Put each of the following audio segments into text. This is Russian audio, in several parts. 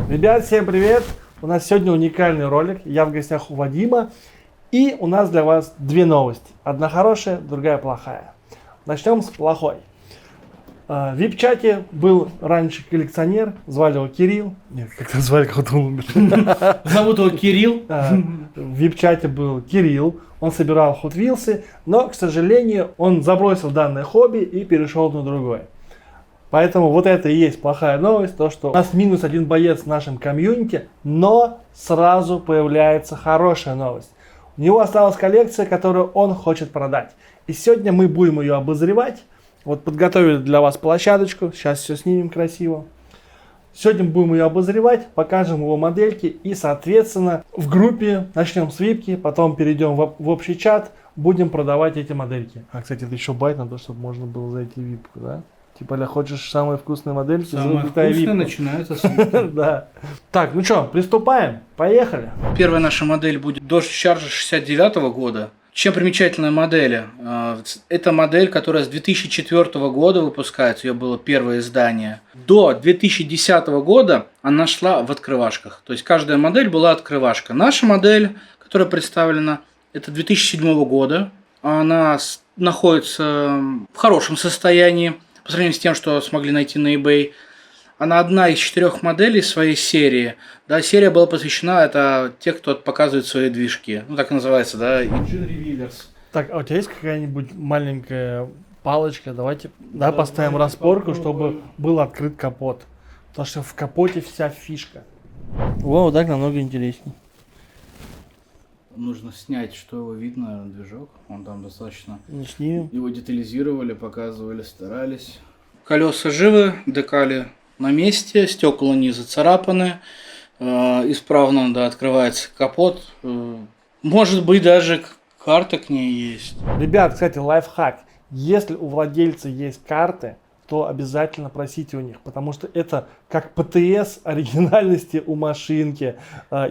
Ребят, всем привет! У нас сегодня уникальный ролик. Я в гостях у Вадима. И у нас для вас две новости. Одна хорошая, другая плохая. Начнем с плохой. В VIP-чате был раньше коллекционер, звали его Кирилл. Нет, как-то звали, как он умер. Зовут его Кирилл. В VIP-чате был Кирилл. Он собирал Hot Wheels, но, к сожалению, он забросил данное хобби и перешел на другое. Поэтому вот это и есть плохая новость, то что у нас минус один боец в нашем комьюнити, но сразу появляется хорошая новость. У него осталась коллекция, которую он хочет продать. И сегодня мы будем ее обозревать. Вот подготовили для вас площадочку, сейчас все снимем красиво. Сегодня будем ее обозревать, покажем его модельки и, соответственно, в группе начнем с випки, потом перейдем в общий чат, будем продавать эти модельки. А, кстати, это еще байт на то, чтобы можно было зайти в випку, да? Типа, хочешь самые вкусные модельки? Самые вкусные начинаются с випки. Да. Так, ну что, приступаем? Поехали. Первая наша модель будет Dodge Charger 69 года. Чем примечательная модель? Это модель, которая с 2004 года выпускается, ее было первое издание. До 2010 года она шла в открывашках. То есть каждая модель была открывашка. Наша модель, которая представлена, это 2007 года. Она находится в хорошем состоянии по сравнению с тем, что смогли найти на eBay. Она одна из 4 моделей своей серии. Да, серия была посвящена, это те, кто показывает свои движки. Ну, так и называется, да, Engine Revealers. Так, а у тебя есть какая-нибудь маленькая палочка? Давайте поставим распорку, чтобы был открыт капот. Потому что в капоте вся фишка. Вот так намного интересней. Нужно снять, что его видно, движок. Он там достаточно... Снимем. Его детализировали, показывали, старались. Колеса живы, декали на месте, стекла не зацарапаны, исправно, да, открывается капот. Может быть, даже карта к ней есть. Ребят, кстати, лайфхак. Если у владельца есть карты, то обязательно просите у них, потому что это как ПТС оригинальности у машинки.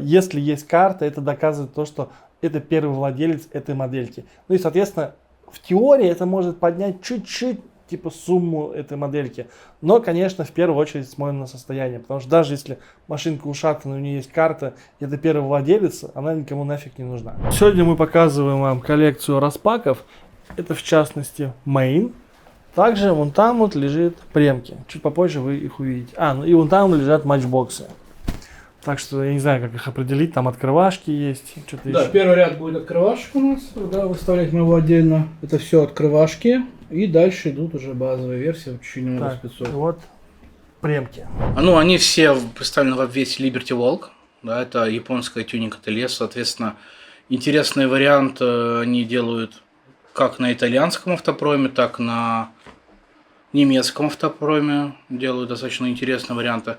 Если есть карта, это доказывает то, что это первый владелец этой модельки. Ну и, соответственно, в теории это может поднять чуть-чуть типа сумму этой модельки. Но, конечно, в первую очередь смотрим на состояние. Потому что даже если машинка ушатана, у нее есть карта, и это первый владелец, она никому нафиг не нужна. Сегодня мы показываем вам коллекцию распаков. Это в частности Main. Также вон там вот лежит премки. Чуть попозже вы их увидите. Ну и вон там лежат матчбоксы. Так что я не знаю, как их определить. Там открывашки есть. Да, еще. Первый ряд будет открывашек у нас. Да, выставлять мы его отдельно. Это все открывашки. И дальше идут уже базовые версии. Чуть немного спецов. Вот премки. Они все представлены в обвесе Liberty Walk. Да, это японская тюнинг-ателье. Соответственно, интересный вариант они делают как на итальянском автопроме, так на немецком автопроме. Делают достаточно интересные варианты.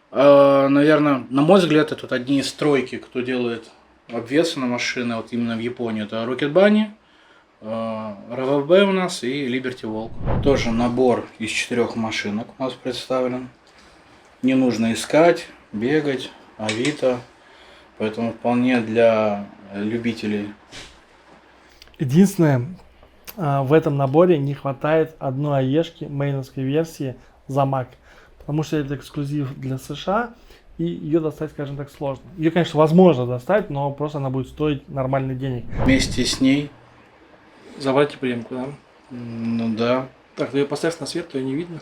Наверное, на мой взгляд, это одни из тройки, кто делает обвесы на машины, вот именно в Японии. Это Rocket Bunny, RVB у нас и Liberty Walk. Тоже набор из 4 машинок у нас представлен. Не нужно искать, бегать, Авито. Поэтому вполне для любителей. Единственное, в этом наборе не хватает одной аешки мейновской версии за Mac. Потому что это эксклюзив для США, и ее достать, скажем так, сложно. Ее, конечно, возможно достать, но просто она будет стоить нормальных денег. Вместе с ней. Забрать премку, да? Ну да. Так, ты ее поставь на свет, то ее не видно.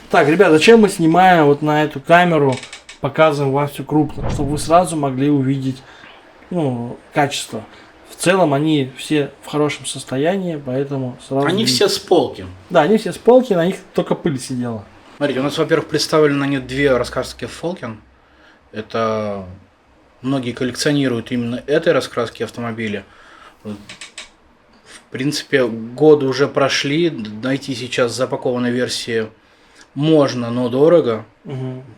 Так, ребят, зачем мы снимаем вот на эту камеру, показываем вам все крупно, чтобы вы сразу могли увидеть, качество. В целом они все в хорошем состоянии, поэтому сразу... Они все с полки. Да, они все с полки, на них только пыль сидела. Смотрите, у нас, во-первых, представлены они 2 раскраски Falken. Это многие коллекционируют именно этой раскраски автомобиля. В принципе, годы уже прошли, найти сейчас запакованной версии можно, но дорого.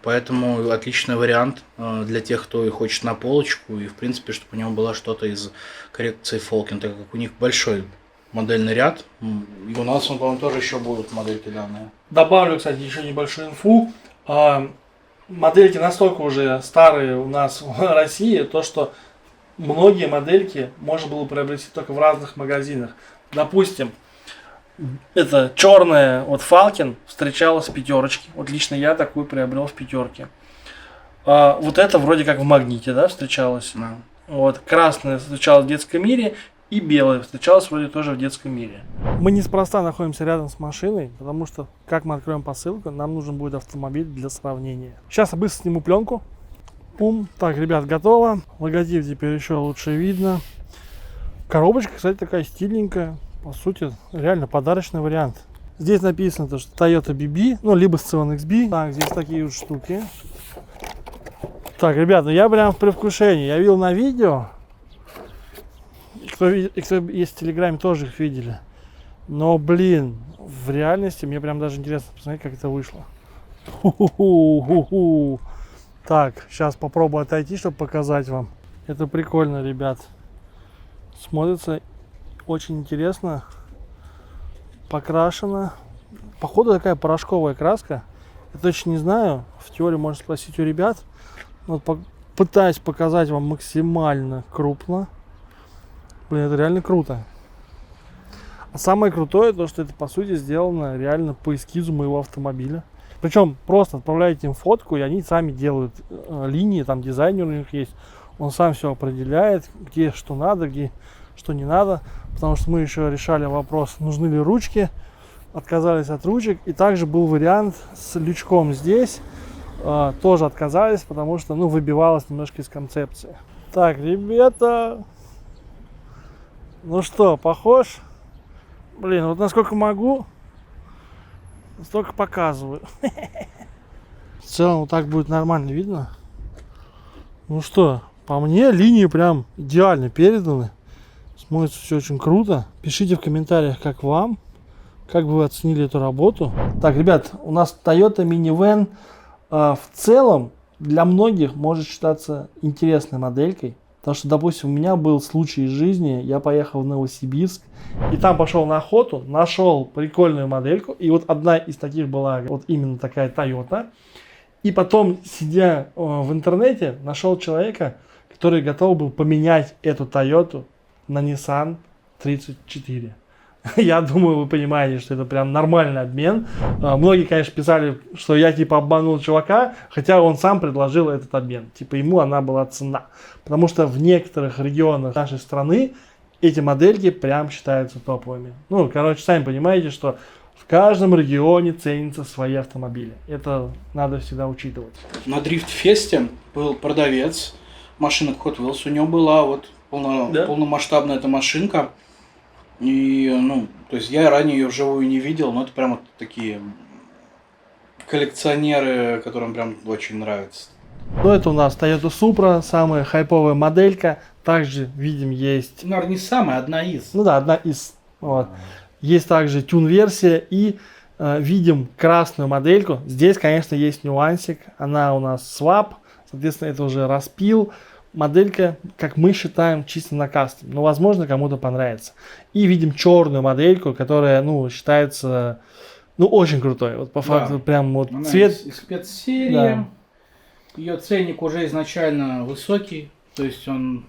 Поэтому отличный вариант для тех, кто и хочет на полочку, и в принципе, чтобы у него было что-то из коррекции Falken, так как у них большой модельный ряд. И у нас, по-моему, тоже еще будут модельки данные. Добавлю, кстати, еще небольшую инфу. Модельки настолько уже старые у нас в России, то что многие модельки можно было приобрести только в разных магазинах. Допустим, это черная вот Falken встречалась в 5. Вот лично я такую приобрел в 5. Вот это вроде как в магните, да, встречалось? Да. Вот, красное встречалось в детском мире, и белое встречалось вроде тоже в детском мире. Мы неспроста находимся рядом с машиной, потому что, как мы откроем посылку, нам нужен будет автомобиль для сравнения. Сейчас я быстро сниму пленку. Пум. Так, ребят, готово. Логотип теперь еще лучше видно. Коробочка, кстати, такая стильненькая. По сути, реально подарочный вариант. Здесь написано, что Toyota BB, ну, либо Scion XB. Так, здесь такие вот штуки. Так, ребят, ну я прям в предвкушении. Я видел на видео. И кто есть в Телеграме, тоже их видели. Но, блин, в реальности мне прям даже интересно посмотреть, как это вышло. Ху-ху-ху-ху-ху. Так, сейчас попробую отойти, чтобы показать вам. Это прикольно, ребят. Смотрится очень интересно. Покрашено. Походу такая порошковая краска. Я точно не знаю. В теории можно спросить у ребят. Вот пытаюсь показать вам максимально крупно. Блин, это реально круто. А самое крутое, то что это по сути сделано реально по эскизу моего автомобиля. Причем просто отправляете им фотку, и они сами делают линии, там дизайнер у них есть. Он сам все определяет, где что надо, где что не надо. Потому что мы еще решали вопрос, нужны ли ручки. Отказались от ручек. И также был вариант с лючком здесь. Тоже отказались, потому что, ну, выбивалось немножко из концепции. Так, ребята. Ну что, похож? Блин, вот насколько могу, столько показываю. В целом вот так будет нормально видно. Ну что, по мне линии прям идеально переданы. Смотрится все очень круто. Пишите в комментариях, как вам. Как бы вы оценили эту работу. Так, ребят, у нас Toyota Minivan в целом для многих может считаться интересной моделькой. Потому что, допустим, у меня был случай из жизни. Я поехал в Новосибирск. И там пошел на охоту. Нашел прикольную модельку. И вот одна из таких была вот именно такая Toyota. И потом, сидя в интернете, нашел человека, который готов был поменять эту Toyota на Nissan 34. Я думаю, вы понимаете, что это прям нормальный обмен. Многие, конечно, писали, что я типа обманул чувака, хотя он сам предложил этот обмен. Типа ему она была цена. Потому что в некоторых регионах нашей страны эти модельки прям считаются топовыми. Ну, короче, сами понимаете, что в каждом регионе ценятся свои автомобили. Это надо всегда учитывать. На Дрифт-фесте был продавец машинок Hot Wheels. У него была вот полномасштабная эта машинка. И, ну, то есть я ранее ее вживую не видел, но это прям вот такие коллекционеры, которым прям очень нравится. Ну, это у нас Toyota Supra, самая хайповая моделька. Также, видим, есть... Ну, не самая, одна из. Ну да, одна из. Вот. Есть также тюн-версия и видим красную модельку. Здесь, конечно, есть нюансик. Она у нас свап, соответственно, это уже распил. Моделька, как мы считаем, чисто на кастом. Но, возможно, кому-то понравится. И видим черную модельку, которая, ну, считается, ну, очень крутой. Вот по факту прям вот она цвет... из спецсерии. Да. Ее ценник уже изначально высокий. То есть он...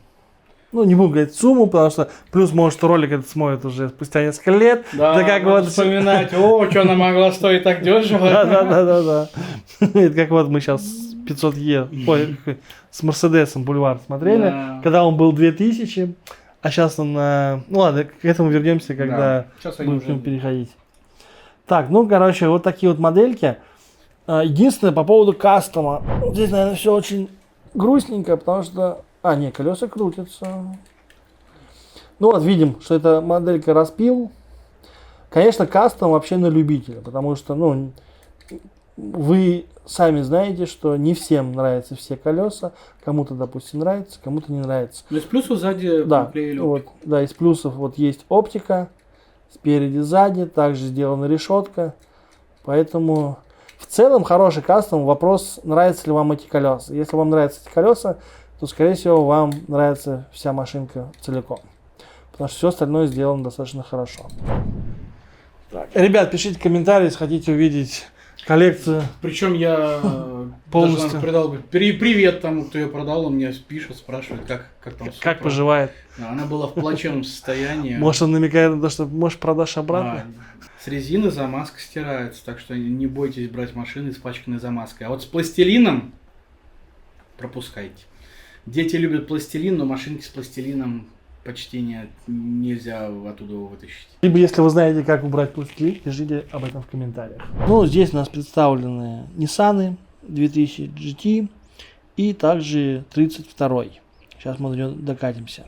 Ну, не буду говорить сумму, потому что плюс, может, ролик этот смотрит уже спустя несколько лет. Да, как вот вспоминать, что она могла стоить так дешево. Да. Это как вот мы сейчас 500Е с Мерседесом Бульвар смотрели, когда он был 2000, а сейчас он... Ну ладно, к этому вернемся, когда будем к нему переходить. Так, ну, короче, вот такие вот модельки. Единственное, по поводу кастома. Здесь, наверное, все очень грустненько, потому что... не, колеса крутятся. Ну вот, видим, что эта моделька распил. Конечно, кастом вообще на любителя, потому что, ну, вы сами знаете, что не всем нравятся все колеса. Кому-то, допустим, нравится, кому-то не нравится. Но из плюсов сзади наклеили оптику. Вот, да, из плюсов вот есть оптика. Спереди, сзади. Также сделана решетка. Поэтому в целом хороший кастом. Вопрос, нравятся ли вам эти колеса. Если вам нравятся эти колеса, то, скорее всего, вам нравится вся машинка целиком. Потому что все остальное сделано достаточно хорошо. Так. Ребят, пишите комментарии, если хотите увидеть коллекцию. Причем я полностью продал. Привет тому, кто ее продал, он мне пишет, спрашивает, как там. Как поживает. Она была в плачевном состоянии. Может, он намекает на то, что, может, продашь обратно? С резины замазка стирается, так что не бойтесь брать машины, испачканные замазкой. А вот с пластилином пропускайте. Дети любят пластилин, но машинки с пластилином почти нельзя оттуда его вытащить. Либо если вы знаете, как убрать пластилин, пишите об этом в комментариях. Ну, здесь у нас представлены Nissan 2000 GT и также 32. Сейчас мы до него докатимся.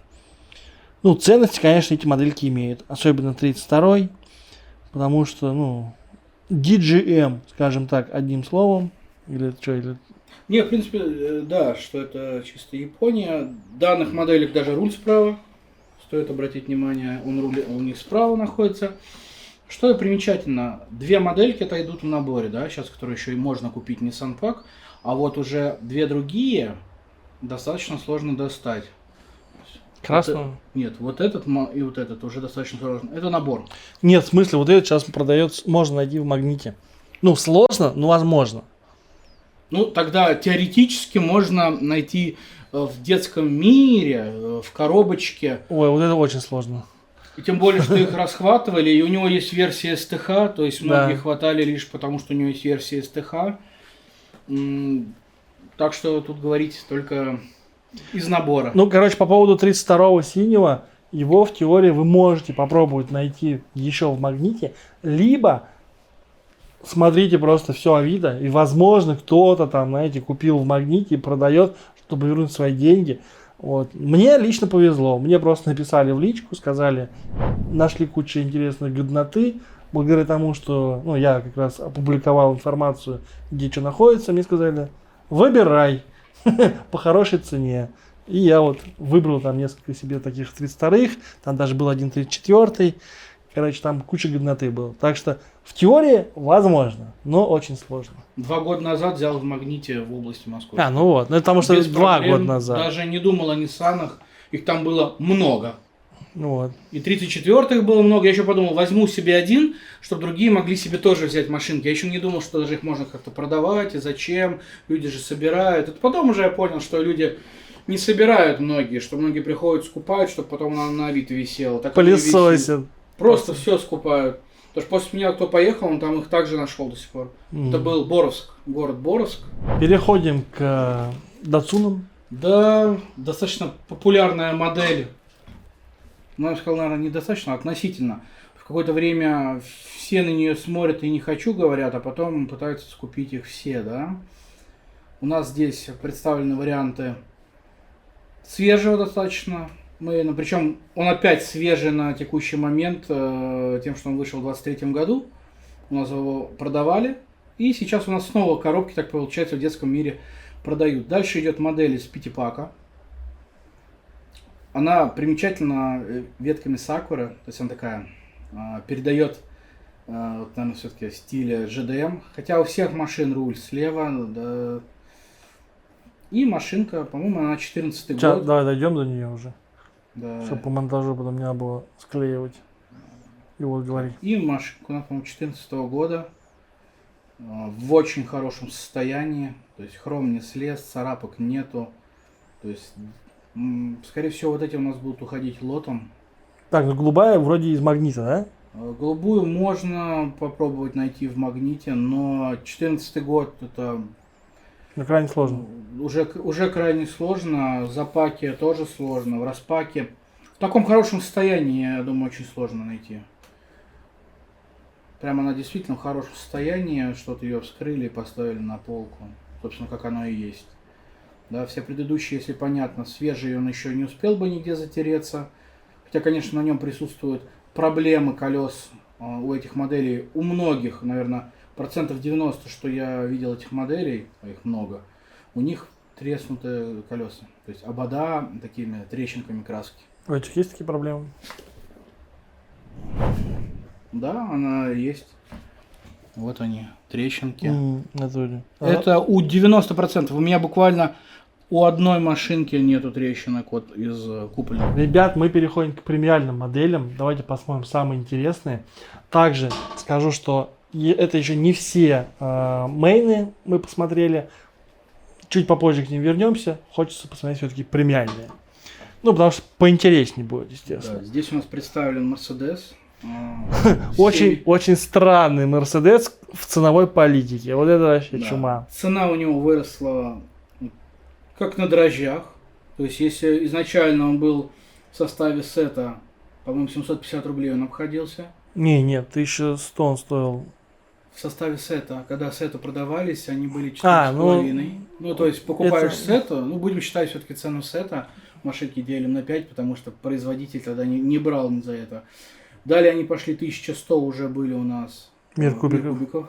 Ну, ценности, конечно, эти модельки имеют. Особенно 32, потому что, ну, DGM, скажем так, одним словом. Или что, или... Не, в принципе, да, что это чисто Япония. В данных моделях даже руль справа. Стоит обратить внимание, он у них справа находится. Что примечательно, две модельки это идут в наборе, да, сейчас, которые еще и можно купить Nissan Pack, а вот уже две другие достаточно сложно достать. Красного? Нет, вот этот и вот этот уже достаточно сложно. Это набор. Нет, в смысле, вот этот сейчас продается, можно найти в Магните. Ну, сложно, но возможно. Ну, тогда теоретически можно найти в детском мире, в коробочке. Ой, вот это очень сложно. И тем более, что их расхватывали, и у него есть версия СТХ, то есть многие хватали лишь потому, что у него есть версия СТХ. Так что тут говорить только из набора. Ну, короче, по поводу 32-го синего, его в теории вы можете попробовать найти еще в Магните, либо смотрите просто все Авито, и, возможно, кто-то там, знаете, купил в Магните и продает, чтобы вернуть свои деньги. Вот. Мне лично повезло. Мне просто написали в личку, сказали, нашли кучу интересной годноты. Благодаря тому, что ну, я как раз опубликовал информацию, где что находится, мне сказали, выбирай по хорошей цене. И я вот выбрал там несколько себе таких 32-х, там даже был один 34-й. Короче, там куча годноты было. Так что в теории возможно, но очень сложно. 2 года назад взял в Магните в области Москвы. А, ну вот. Ну, потому что без 2 проблем, года назад. Даже не думал о Ниссанах. Их там было много. Ну вот. И 34-х было много. Я еще подумал, возьму себе один, чтобы другие могли себе тоже взять машинки. Я еще не думал, что даже их можно как-то продавать. И зачем? Люди же собирают. Это потом уже я понял, что люди не собирают многие. Что многие приходят, скупают, чтобы потом на Авито висело. Так пылесосят. Просто все скупают. Потому что после меня кто поехал, он там их также нашел до сих пор. Это был Боровск, город Боровск. Переходим к Датсунам. Да, достаточно популярная модель. Ну, я бы сказал, наверное, недостаточно, относительно. В какое-то время все на нее смотрят и не хочу говорят, а потом пытаются скупить их все, да. У нас здесь представлены варианты свежего достаточно. Причем он опять свежий на текущий момент, тем, что он вышел в 2023 году. У нас его продавали. И сейчас у нас снова коробки, так получается, в детском мире продают. Дальше идет модель из пятипака. Она примечательна ветками сакуры. То есть она такая, передает, наверное, все-таки стиле GDM. Хотя у всех машин руль слева. Да. И машинка, по-моему, она 14-й год. Давай дойдем до нее уже. Да. Чтобы по монтажу потом не надо было склеивать. И вот говори. И машинка, у нас, по-моему, 14 года. В очень хорошем состоянии. То есть хром не слез, царапок нету. То есть, скорее всего, вот эти у нас будут уходить лотом. Так, ну голубая вроде из Магнита, да? Голубую можно попробовать найти в Магните, но 14 год это... Ну, крайне сложно. Уже крайне сложно. В запаке тоже сложно. В распаке. В таком хорошем состоянии, я думаю, очень сложно найти. Прямо она действительно в хорошем состоянии. Что-то ее вскрыли и поставили на полку. Собственно, как оно и есть. Да, все предыдущие, если понятно, свежие, он еще не успел бы нигде затереться. Хотя, конечно, на нем присутствуют проблемы колес у этих моделей. У многих, наверное, 90%, что я видел этих моделей, а их много, у них треснутые колеса. То есть обода такими трещинками краски. У этих есть такие проблемы? Да, она есть. Вот они, трещинки. Это у 90%. У меня буквально у одной машинки нету трещинок вот из купольных. Ребят, мы переходим к премиальным моделям. Давайте посмотрим самые интересные. Также скажу, что это еще не все мейны мы посмотрели. Чуть попозже к ним вернемся. Хочется посмотреть все-таки премиальные. Ну, потому что поинтереснее будет, естественно. Да, здесь у нас представлен Мерседес. Очень странный Мерседес в ценовой политике. Вот это вообще чума. Цена у него выросла как на дрожжах. То есть, если изначально он был в составе сета, по-моему, 750 рублей он обходился. Нет, 1100 он стоил. В составе сета, когда сеты продавались, они были 4,5. То есть, покупаешь сета, будем считать все-таки цену сета, машинки делим на 5, потому что производитель тогда не брал ни за это. Далее они пошли 1100, уже были у нас Мир кубиков.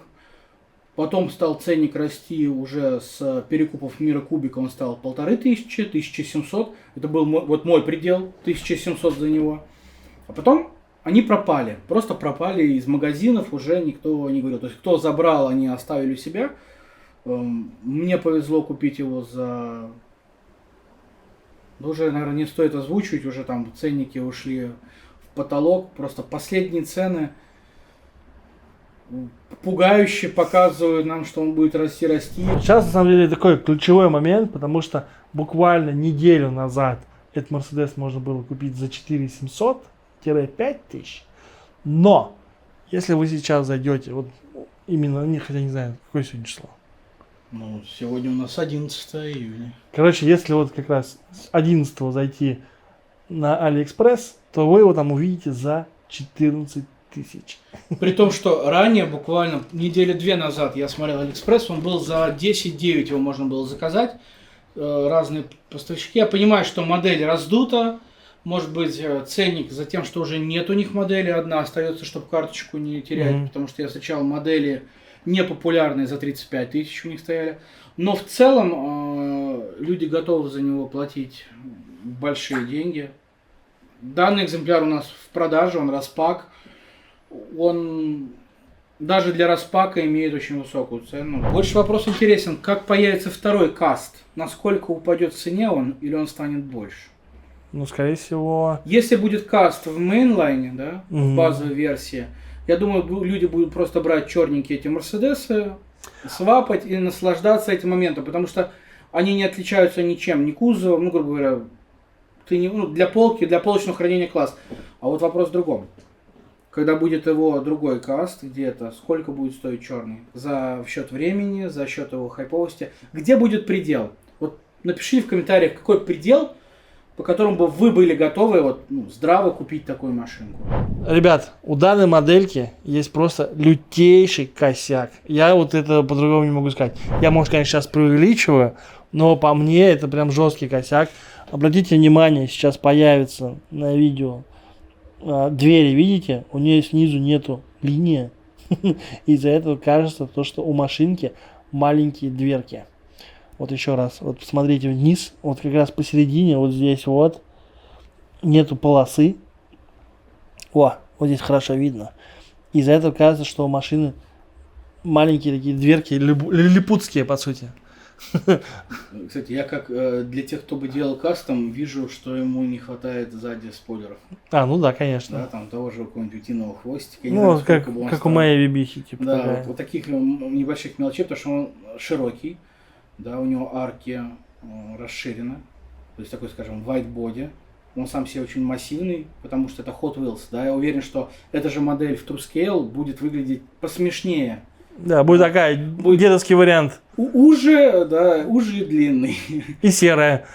Потом стал ценник расти уже с перекупов мира кубика, он стал 1500, 1700. Это был мой предел, 1700 за него. А потом они пропали, просто пропали из магазинов, уже никто не говорил. То есть кто забрал, они оставили у себя. Мне повезло купить его за... Уже, наверное, не стоит озвучивать, уже там ценники ушли в потолок. Просто последние цены пугающе показывают нам, что он будет расти. Сейчас, на самом деле, такой ключевой момент, потому что буквально неделю назад этот Mercedes можно было купить за 4700-5000. Но, если вы сейчас зайдете, вот именно, хотя не знаю, какое сегодня число. Сегодня у нас 11 июня. Короче, если вот как раз с 11 зайти на AliExpress, то вы его там увидите за 14 тысяч. При том, что ранее, буквально недели 2 назад, я смотрел AliExpress, он был за 10-9, его можно было заказать. Разные поставщики. Я понимаю, что модель раздута. Может быть, ценник за тем, что уже нет у них модели, одна остается, чтобы карточку не терять. Потому что я встречал модели непопулярные за 35 тысяч у них стояли. Но в целом люди готовы за него платить большие деньги. Данный экземпляр у нас в продаже, он распак. Он даже для распака имеет очень высокую цену. Больше вопрос интересен, как появится второй каст? Насколько упадет в цене он или он станет больше? Скорее всего... Если будет каст в мейнлайне, да, в базовой версии, я думаю, люди будут просто брать черненькие эти Мерседесы, свапать и наслаждаться этим моментом, потому что они не отличаются ничем, ни кузовом, грубо говоря, для полки, для полочного хранения класс. А вот вопрос в другом. Когда будет его другой каст где-то, сколько будет стоить черный? В счет времени, за счет его хайповости. Где будет предел? Вот напишите в комментариях, какой предел, по которому бы вы были готовы здраво купить такую машинку. Ребят, у данной модельки есть просто лютейший косяк. Я вот это по-другому не могу сказать. Я, может, конечно, сейчас преувеличиваю, но по мне это прям жесткий косяк. Обратите внимание, сейчас появится на видео двери, видите? У нее снизу нету линии. Из-за этого кажется, что у машинки маленькие дверки. Вот еще раз, вот посмотрите вниз, вот как раз посередине, вот здесь вот, нету полосы. Вот здесь хорошо видно. Из-за этого кажется, что у машины маленькие такие дверки, лилипутские, по сути. Кстати, я как для тех, кто бы делал кастом, вижу, что ему не хватает сзади спойлеров. Да, конечно. Да, там того же какого-нибудь утиного хвостика. Как у моей бибихи, типа. Да, вот таких небольших мелочей, потому что он широкий. Да, у него арки расширены, то есть такой, скажем, white body. Он сам себе очень массивный, потому что это Hot Wheels. Да, я уверен, что эта же модель в True Scale будет выглядеть посмешнее. Да, будет дедовский вариант. Уже и длинный. И серая.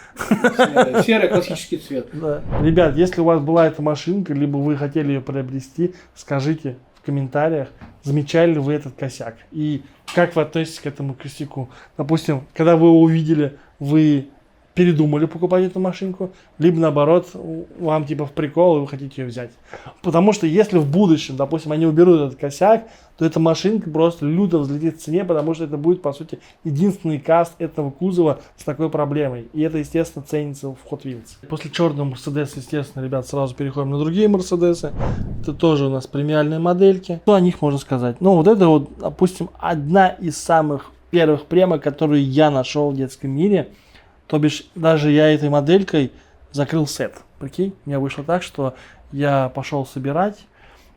Серый классический цвет. Да. Ребят, если у вас была эта машинка, либо вы хотели ее приобрести, скажите в комментариях, замечали ли вы этот косяк. И как вы относитесь к этому косяку? Допустим, когда вы его увидели, вы передумали покупать эту машинку, либо наоборот, вам типа в прикол, и вы хотите ее взять. Потому что если в будущем, допустим, они уберут этот косяк, то эта машинка просто люто взлетит в цене, потому что это будет, по сути, единственный каст этого кузова с такой проблемой. И это, естественно, ценится в Hot Wheels. После черного Mercedes, естественно, ребят, сразу переходим на другие Mercedes. Это тоже у нас премиальные модельки. Что о них можно сказать? Вот это вот, допустим, одна из самых первых премок, которую я нашел в детском мире. То бишь, даже я этой моделькой закрыл сет. Прикинь, у меня вышло так, что я пошел собирать,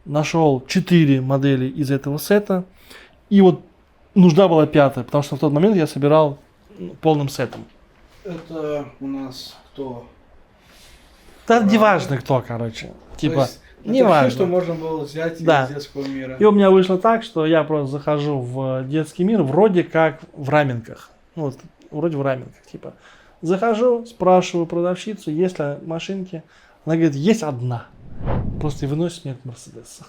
нашел 4 модели из этого сета, и вот нужна была 5-я, потому что в тот момент я собирал полным сетом. Это у нас кто? Да, неважно кто, короче. Типа, неважно. Все, что можно было взять из детского мира. И у меня вышло так, что я просто захожу в детский мир, вроде как в раменках. Вроде в раменках, типа. Захожу, спрашиваю продавщицу, есть ли машинки. Она говорит, есть одна. Просто и выносит мне этот Мерседес.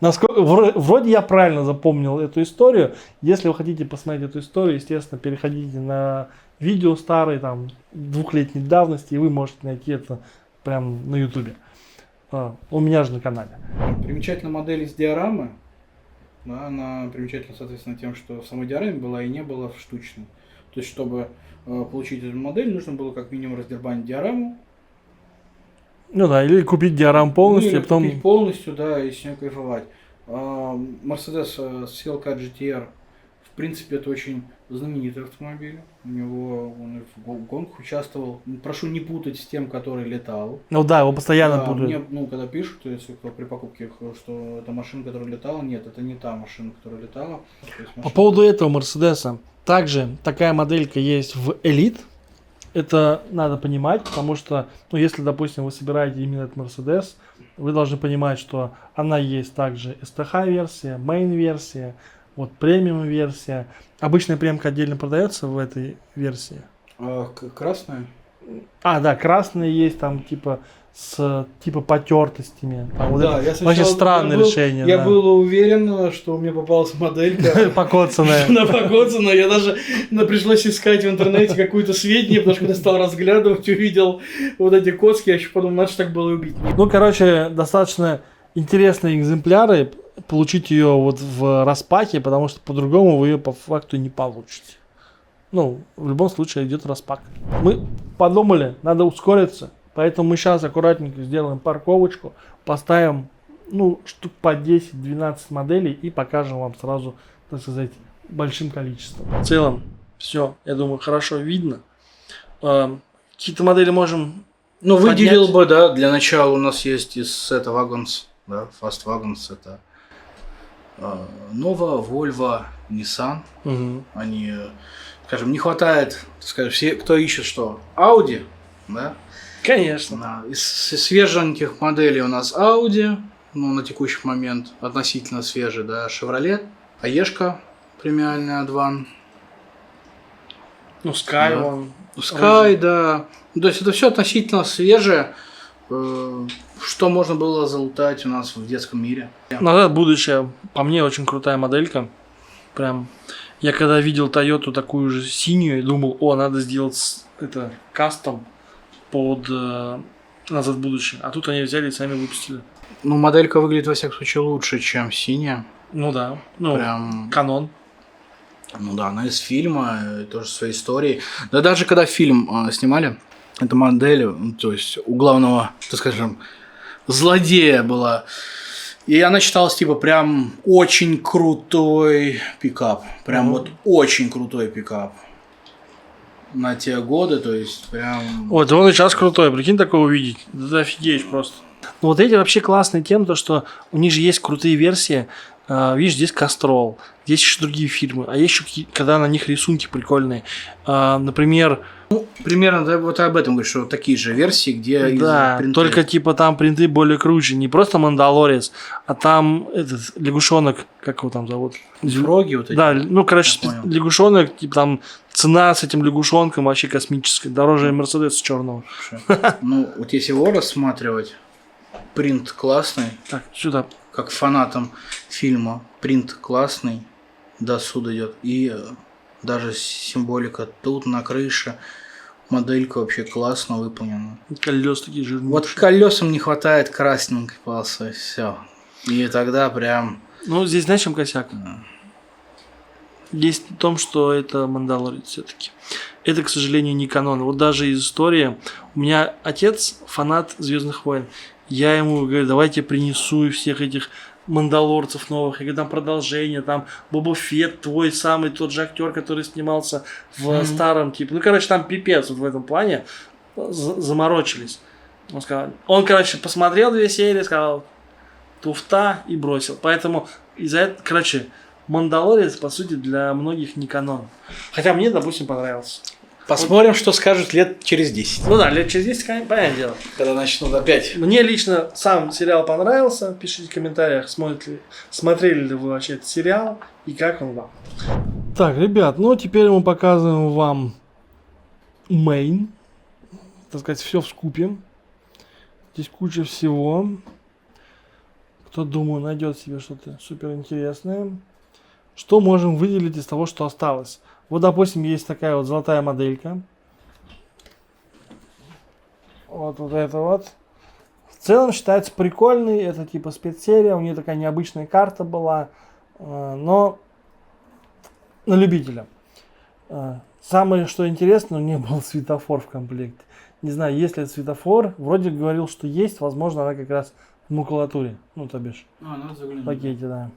Насколько, вроде я правильно запомнил эту историю. Если вы хотите посмотреть эту историю, естественно, переходите на видео старые, там, 2-летней давности, и вы можете найти это прямо на ютубе. У меня же на канале. Примечательная модель из диорамы. Да, она примечательна, соответственно, тем, что в самой диораме была и не была в штучной. То есть, чтобы получить эту модель, нужно было как минимум раздербанить диораму. Ну да, или купить диораму полностью, или и потом... купить полностью, да, и с нее кайфовать. Mercedes CLK GTR, в принципе, это очень знаменитый автомобиль. У него он в гонках участвовал. Прошу не путать с тем, который летал. Ну да, его постоянно Да, путают. мне, когда пишут, если кто при покупке, что это машина, которая летала, нет, это не та машина, которая летала. По поводу этого Мерседеса, также такая моделька есть в Elite. Это надо понимать, потому что, ну, если, допустим, вы собираете именно этот Mercedes, вы должны понимать, что она есть также STH-версия, Main-версия, вот премиум-версия. Обычная премка отдельно продается в этой версии. Красная? Да, красная есть, там типа с типа потертостями. Там, вот да, это вообще странное решение. Я был уверен, что у меня попалась моделька покоцанная. Она покоцанная. Я даже пришлось искать в интернете какую-то сведения, потому что когда стал разглядывать, увидел вот эти коцки, я еще подумал, надо же так было убить. Ну, короче, достаточно интересные экземпляры. Получить ее вот в распаке, потому что по-другому вы ее по факту не получите. Ну, в любом случае идет распак. Мы подумали, надо ускориться, поэтому мы сейчас аккуратненько сделаем парковочку, поставим, ну, штук по 10-12 моделей и покажем вам сразу, так сказать, большим количеством. В целом, все, я думаю, хорошо видно. Какие-то модели можем Ну, выделил бы, да, для начала у нас есть из сета Wagons, да, Fast Wagons, это Nova, Volvo, Nissan. Угу. Они, скажем, не хватает, скажем, все, кто ищет что? Audi, да? Конечно. Да. Из свеженьких моделей у нас Audi, ну, на текущий момент относительно свежий, да, Chevrolet, Aешка премиальный A2. Ну, Sky, да. он. Sky, да. То есть это все относительно свежее, что можно было залутать у нас в детском мире. Назад будущее, по мне, очень крутая моделька. Прям, я когда видел Toyota такую же синюю, думал, надо сделать это кастом под Назад в будущее. А тут они взяли и сами выпустили. Ну, моделька выглядит, во всяком случае, лучше, чем синяя. Ну да, ну, прям канон. Ну да, она из фильма, тоже своей историей. Да даже когда фильм снимали, эта модель, то есть у главного, так скажем, злодея была. И она считалась типа прям очень крутой пикап. Прям вот очень крутой пикап. На те годы, то есть прям... Вот, он и сейчас крутой, прикинь, такого увидеть. Да офигеешь просто. Ну вот эти вообще классные тем, то что у них же есть крутые версии. Видишь, здесь Castrol, здесь еще другие фирмы, а есть еще когда на них рисунки прикольные. Например... Ну, примерно да, вот об этом говоришь, что такие же версии, где да, только типа там принты более круче. Не просто Мандалорец, а там этот лягушонок, как его там зовут? Фроги вот эти. Да, ну, короче, лягушонок, типа там цена с этим лягушонком вообще космическая. Дороже Мерседеса черного. Ну, вот если его рассматривать, принт классный. Так, сюда. Как фанатам фильма, принт классный, до суда идет. И даже символика тут на крыше. Моделька вообще классно выполнена. Колеса такие жирные. Вот колесам не хватает красненькой полосы. Все. И тогда прям... Ну, здесь знаешь, чем косяк? Есть в том, что это Мандалорец все-таки. Это, к сожалению, не канон. Вот даже из истории. У меня отец фанат Звездных войн. Я ему говорю, давайте принесу всех этих мандалорцев новых. Я говорю, там продолжение, там Боба Фетт, твой самый тот же актер, который снимался в старом типе. Ну, короче, там пипец вот в этом плане. Заморочились. Он, короче, посмотрел 2 серии, сказал туфта и бросил. Поэтому из-за этого, короче, Мандалорец, по сути, для многих не канон. Хотя мне, допустим, понравился. Посмотрим, что скажут лет через 10. Ну да, лет через 10, понятное дело. Когда начнут опять. Мне лично сам сериал понравился. Пишите в комментариях, смотрели ли вы вообще этот сериал и как он вам. Так, ребят, ну теперь мы показываем вам Main. так сказать, все вскупе. Здесь куча всего. Кто, думаю, найдет себе что-то супер интересное. Что можем выделить из того, что осталось? Вот, допустим, есть такая вот золотая моделька. Вот это вот. В целом считается прикольный. Это типа спецсерия. У нее такая необычная карта была. Но на любителя. Самое, что интересно, у нее был светофор в комплекте. Не знаю, есть ли это светофор. Вроде говорил, что есть. Возможно, она как раз в макулатуре. Ну, то бишь. В пакете, да.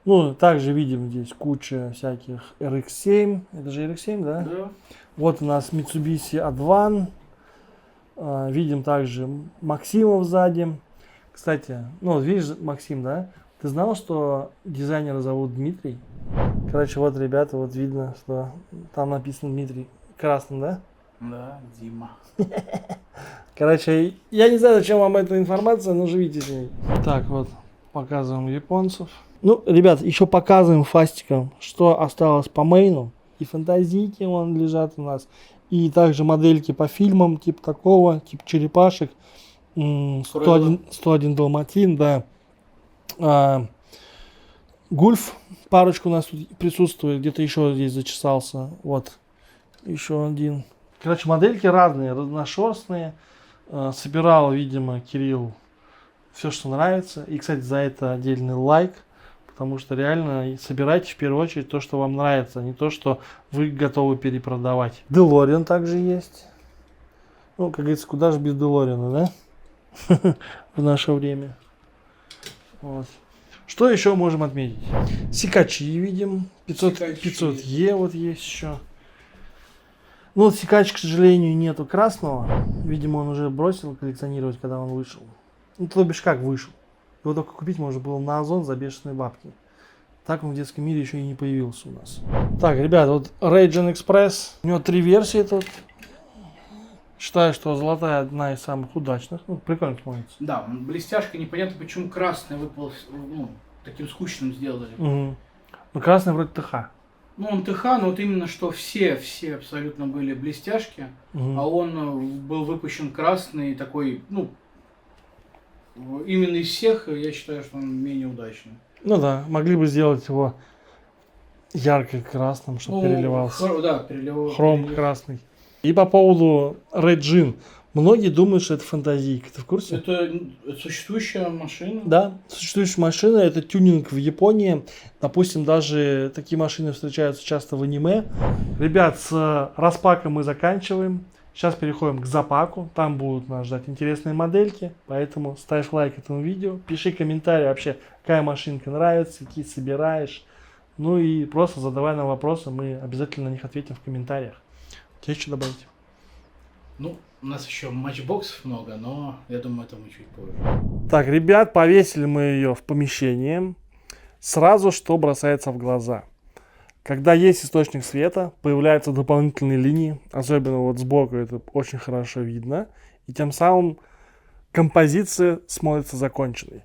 Ну, также видим здесь куча всяких RX-7. Это же RX-7, да? Да. Вот у нас Mitsubishi Advan. Видим также Максимов сзади. Кстати, ну, видишь, Максим, да? Ты знал, что дизайнера зовут Дмитрий? Короче, вот, ребята, вот видно, что там написано Дмитрий красным, да? Да, Дима. Короче, я не знаю, зачем вам эта информация, но живите с ней. Так, вот, показываем японцев. Ну, ребят, еще показываем фастиком, что осталось по мейну. И фантазийки вон лежат у нас. И также модельки по фильмам, типа такого, типа черепашек. 101 Далматин, да. Гульф, парочку у нас тут присутствует, где-то еще здесь зачесался. Вот, еще один. Короче, модельки разные, разношерстные. Собирал, видимо, Кирилл все, что нравится. И, кстати, за это отдельный лайк. Потому что реально собирайте в первую очередь то, что вам нравится, а не то, что вы готовы перепродавать. Делориан также есть. Ну, как говорится, куда же без Делориана, да? В наше время. Вот. Что еще можем отметить? Сикачи видим. 500Е вот есть еще. Ну, вот Сикач, к сожалению, нету красного. Видимо, он уже бросил коллекционировать, когда он вышел. Ну, то бишь как вышел. Его только купить можно было на Озон за бешеные бабки. Так он в детском мире еще и не появился у нас. Так, ребят, вот Raging Express. У него 3 версии тут. Считаю, что золотая одна из самых удачных. Ну, прикольно смотрится. Да, блестяшка, непонятно, почему красный выпал, ну, таким скучным сделали. Угу. Ну, красный вроде ТХ. Ну, он ТХ, но вот именно, что все абсолютно были блестяшки, а он был выпущен красный, такой, ну, именно из всех, я считаю, что он менее удачный. Ну да, могли бы сделать его ярко красным, чтобы переливался. Да, переливался. Хром красный. И по поводу Raging. Многие думают, что это фантазийка. Ты в курсе? Это существующая машина. Да, существующая машина. Это тюнинг в Японии. Допустим, даже такие машины встречаются часто в аниме. Ребят, с распаком мы заканчиваем. Сейчас переходим к запаку. Там будут нас ждать интересные модельки. Поэтому ставь лайк этому видео. Пиши комментарий вообще, какая машинка нравится, какие собираешь. Ну и просто задавай нам вопросы. Мы обязательно на них ответим в комментариях. У тебя есть что добавить? Ну, у нас еще матчбоксов много, но я думаю, это мы чуть позже. Так, ребят, повесили мы ее в помещении. Сразу что бросается в глаза. Когда есть источник света, появляются дополнительные линии. Особенно вот сбоку это очень хорошо видно. И тем самым композиция смотрится законченной.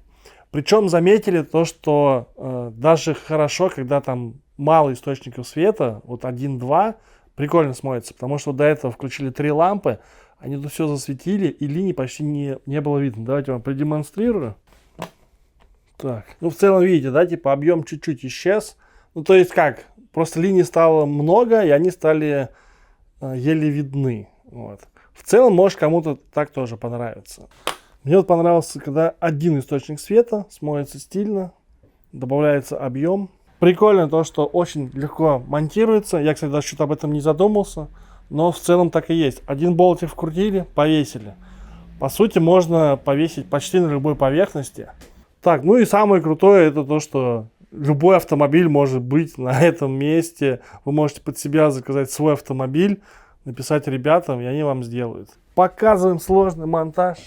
Причем заметили то, что даже хорошо, когда там мало источников света, вот 1-2, прикольно смотрится. Потому что до этого включили 3 лампы, они тут все засветили, и линий почти не было видно. Давайте вам продемонстрирую. Так, ну в целом видите, да, типа объем чуть-чуть исчез. Ну то есть как, просто линий стало много, и они стали еле видны. Вот. В целом, может кому-то так тоже понравится. Мне вот понравился, когда один источник света, смотрится стильно, добавляется объем. Прикольно то, что очень легко монтируется. Я, кстати, даже что-то об этом не задумался. Но в целом так и есть. Один болтик вкрутили, повесили. По сути, можно повесить почти на любой поверхности. Так, ну и самое крутое, это то, что любой автомобиль может быть на этом месте. Вы можете под себя заказать свой автомобиль, написать ребятам, и они вам сделают. Показываем сложный монтаж.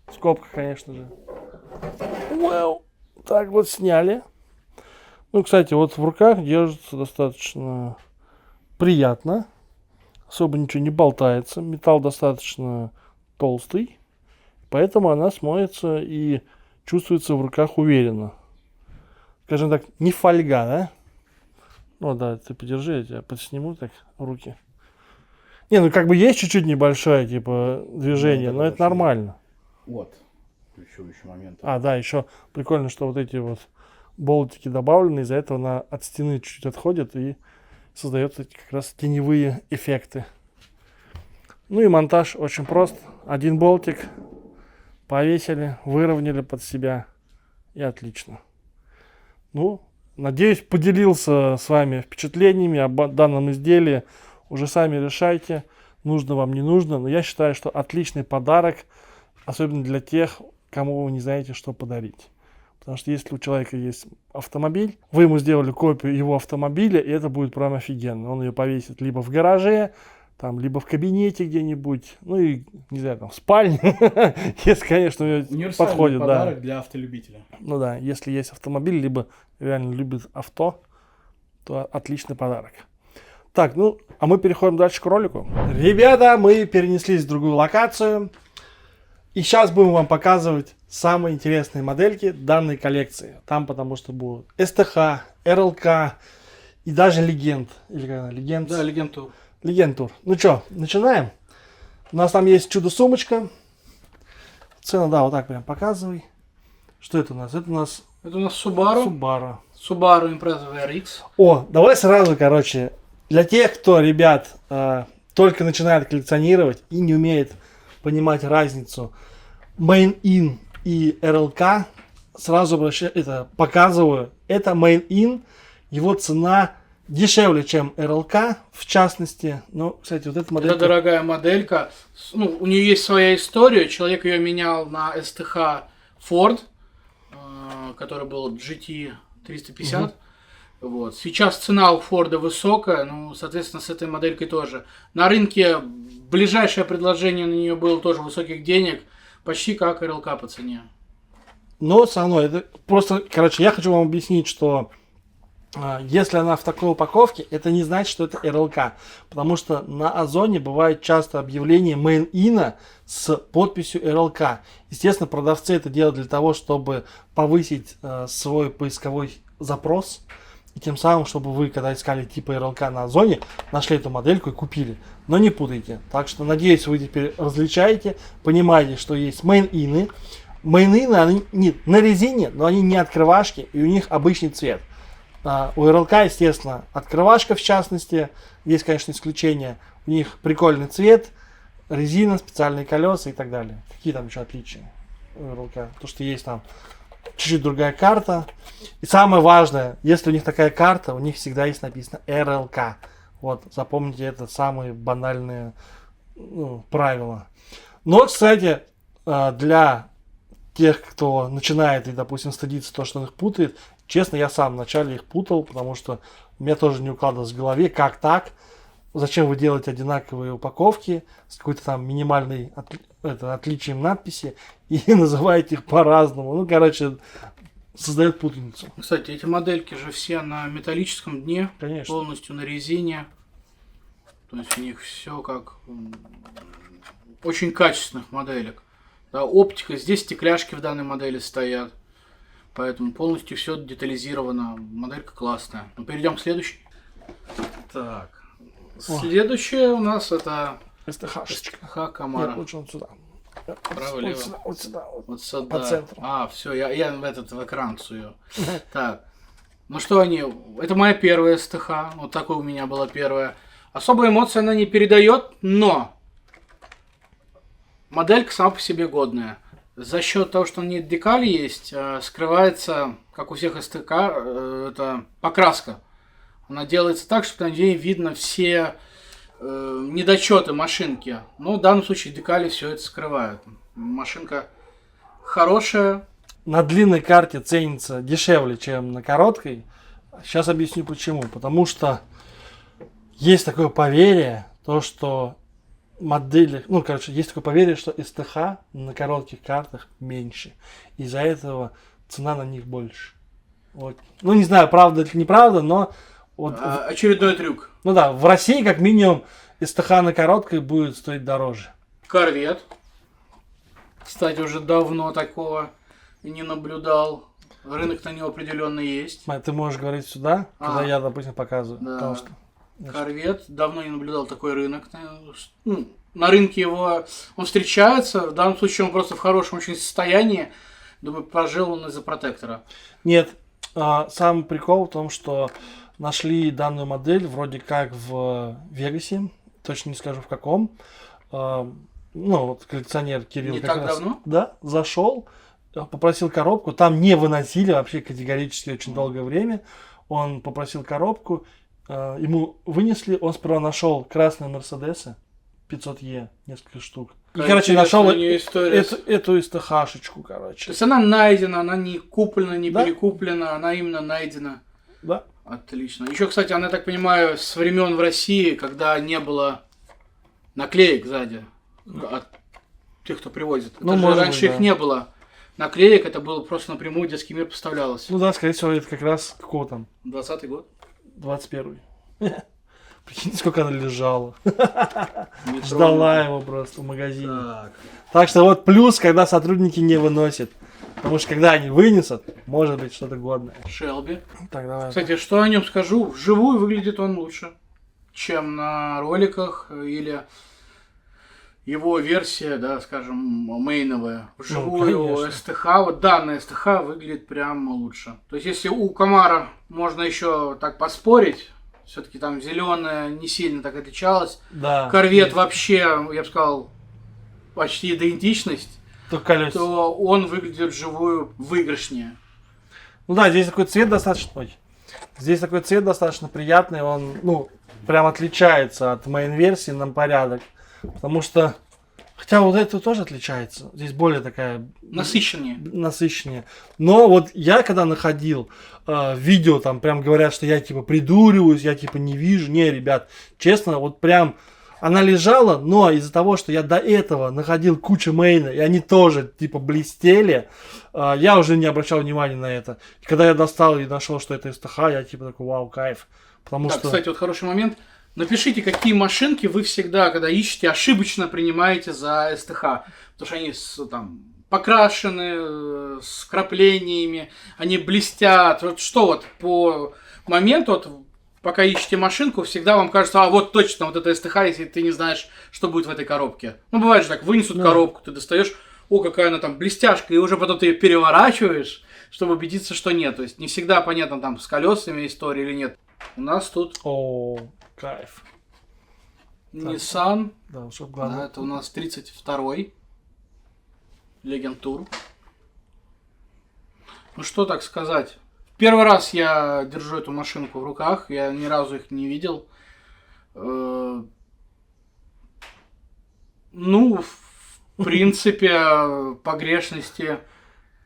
В скобках, конечно же. Вау. Так, вот сняли. Ну, кстати, вот в руках держится достаточно приятно. Особо ничего не болтается. Металл достаточно толстый. Поэтому она смотрится и чувствуется в руках уверенно. Скажем так, не фольга, да? Ну да, ты подержи, я тебя подсниму так руки. Не, ну как бы есть чуть-чуть небольшое, типа, движение, Ну, но это это нормально. Вот. Ключевой момент. А, да, еще прикольно, что вот эти вот болтики добавлены, из-за этого она от стены чуть-чуть отходит и создается эти как раз теневые эффекты. Ну и монтаж очень прост. Один болтик повесили, выровняли под себя и отлично. Ну, надеюсь, поделился с вами впечатлениями об данном изделии. Уже сами решайте, нужно вам, не нужно. Но я считаю, что отличный подарок, особенно для тех, кому вы не знаете, что подарить. Потому что если у человека есть автомобиль, вы ему сделали копию его автомобиля, и это будет прям офигенно. Он ее повесит либо в гараже, там, либо в кабинете где-нибудь, ну и, не знаю, там, в спальне, если, конечно, у него подходит, подарок да. для автолюбителя. Ну да, если есть автомобиль, либо реально любит авто, то отличный подарок. Так, ну, а мы переходим дальше к ролику. Ребята, мы перенеслись в другую локацию. И сейчас будем вам показывать самые интересные модельки данной коллекции. Там потому что будут СТХ, РЛК и даже Легенд. Или как она, Легенд? Да, Легенд-тур. Легенд-тур. Ну что, начинаем. У нас там есть чудо-сумочка. Цена, да, вот так прям показывай. Что это у нас? Это у нас Subaru. Subaru Impreza VRX. О, давай сразу, короче, для тех, кто, ребят, только начинает коллекционировать и не умеет понимать разницу Main-In и RLK, сразу показываю. Это Main-In, его цена дешевле, чем RLK, в частности. Ну, кстати, вот эта моделька... Это дорогая моделька. Ну, у нее есть своя история. Человек ее менял на STH Ford, который был GT 350. Вот. Сейчас цена у Форда высокая, ну, соответственно, с этой моделькой тоже. На рынке ближайшее предложение на нее было тоже высоких денег, почти как РЛК по цене. Но все равно, это просто, короче, я хочу вам объяснить, что если она в такой упаковке, это не значит, что это РЛК. Потому что на Озоне бывает часто объявление Main-In с подписью РЛК. Естественно, продавцы это делают для того, чтобы повысить свой поисковой запрос. И тем самым, чтобы вы, когда искали типа РЛК на Озоне, нашли эту модельку и купили. Но не путайте. Так что, надеюсь, вы теперь различаете, понимаете, что есть Main-In. Main-In, они не, на резине, но они не открывашки, и у них обычный цвет. У РЛК, естественно, открывашка в частности. Есть, конечно, исключения. У них прикольный цвет, резина, специальные колеса и так далее. Какие там еще отличия у РЛК? То, что есть там чуть-чуть другая карта. И самое важное, если у них такая карта, у них всегда есть написано РЛК. Вот, запомните, это самые банальные правила. Но, кстати, для тех, кто начинает и, допустим, стыдится то, что он их путает, честно, я сам вначале их путал, потому что у меня тоже не укладывалось в голове, как так, зачем вы делаете одинаковые упаковки с какой-то там минимальной отличием надписи и называете их по-разному. Ну, короче, создает путаницу. Кстати, эти модельки же все на металлическом дне, Конечно. Полностью на резине. То есть у них все как очень качественных моделек. Да, оптика, здесь стекляшки в данной модели стоят. Поэтому полностью все детализировано. Моделька классная. Ну, перейдем к следующей. Так. Следующая у нас это СТХ-шечка. Камара. Нет, лучше вот сюда. Право-лево. Вот сюда. Вот сюда. По центру. Все, я в экран сую. Так. Ну что они? Это моя первая СТХ. Вот такой у меня была первая. Особой эмоции она не передает, но моделька сама по себе годная. За счет того, что у нее декали есть, скрывается, как у всех СТК, это покраска. Она делается так, что на ней видно все недочеты машинки. Но в данном случае декали все это скрывают. Машинка хорошая. На длинной карте ценится дешевле, чем на короткой. Сейчас объясню почему. Потому что есть такое поверье, то что модели, есть такое поверье, что СТХ на коротких картах меньше. Из-за этого цена на них больше. Вот. Ну, не знаю, правда или неправда, но... Вот, очередной трюк. Ну да, в России как минимум СТХ на короткой будет стоить дороже. Корвет. Кстати, уже давно такого не наблюдал. Рынок на него определенно есть. Ты можешь говорить сюда, когда я, допустим, показываю. Да. Потому что... Корвет. Давно не наблюдал такой рынок. Ну, на рынке его он встречается. В данном случае он просто в хорошем очень состоянии. Думаю, прожил он из-за протектора. Нет, самый прикол в том, что нашли данную модель вроде как в Вегасе, точно не скажу в каком. Ну, вот коллекционер Кирилл Не как так раз, давно? да, зашел, попросил коробку, там не выносили вообще категорически очень долгое время. Он попросил коробку, ему вынесли, он сперва нашел красные Мерседесы 500Е, несколько штук. И, короче, нашел эту СТХ-шечку, То короче. есть она найдена, она не куплена, не Да. перекуплена, она именно найдена. Да. Отлично. Еще, кстати, она, я так понимаю, с времен в России, когда не было наклеек сзади от тех, кто привозит. Ну, Это же может раньше быть, их да. не было наклеек, это было просто напрямую детский мир поставлялось. Ну да, скорее всего, это как раз какого там, 20-й год. 21-й. Прикиньте, сколько она лежала. Метро. Ждала его просто в магазине. Так. Так что вот плюс, когда сотрудники не выносят. Потому что когда они вынесут, может быть что-то годное. Шелби. Так, давай. Кстати, что о нем скажу? Вживую выглядит он лучше, чем на роликах или его версия, да, скажем, мейновая. Вживую конечно. СТХ, вот данная СТХ выглядит прям лучше. То есть, если у Камара можно еще так поспорить, все-таки там зеленая не сильно так отличалась. Да. Корвет вообще, я бы сказал, почти идентичность, Только колеса. то он выглядит вживую выигрышнее. Ну да, здесь такой цвет достаточно... Ой. Здесь такой цвет достаточно приятный. Он, ну, прям отличается от мейн-версии на порядок. Потому что... Хотя вот это тоже отличается. Здесь более такая... Насыщеннее. насыщеннее. Но вот я когда находил видео, там прям говорят, что я типа придуриваюсь, я типа не вижу. Не, ребят, честно, вот прям она лежала, но из-за того, что я до этого находил кучу мейна, и они тоже типа блестели, я уже не обращал внимания на это. И когда я достал и нашел, что это СТХ, я типа такой, вау, кайф. Потому Так, что... кстати, вот хороший момент. Напишите, какие машинки вы всегда, когда ищете, ошибочно принимаете за СТХ. Потому что они там покрашены, с краплениями, они блестят. Вот что вот по моменту, вот, пока ищете машинку, всегда вам кажется, а вот точно вот это СТХ, если ты не знаешь, что будет в этой коробке. Ну, бывает же так, вынесут коробку, ты достаешь, о, какая она там блестяшка, и уже потом ты ее переворачиваешь, чтобы убедиться, что нет. То есть не всегда понятно, там, с колесами история или нет. У нас тут О, кайф. Nissan, Да, чтоб да, главное. это у нас 32-й Legend Tour. Ну что так сказать. Первый раз я держу эту машинку в руках, я ни разу их не видел. Ну, в принципе, погрешности.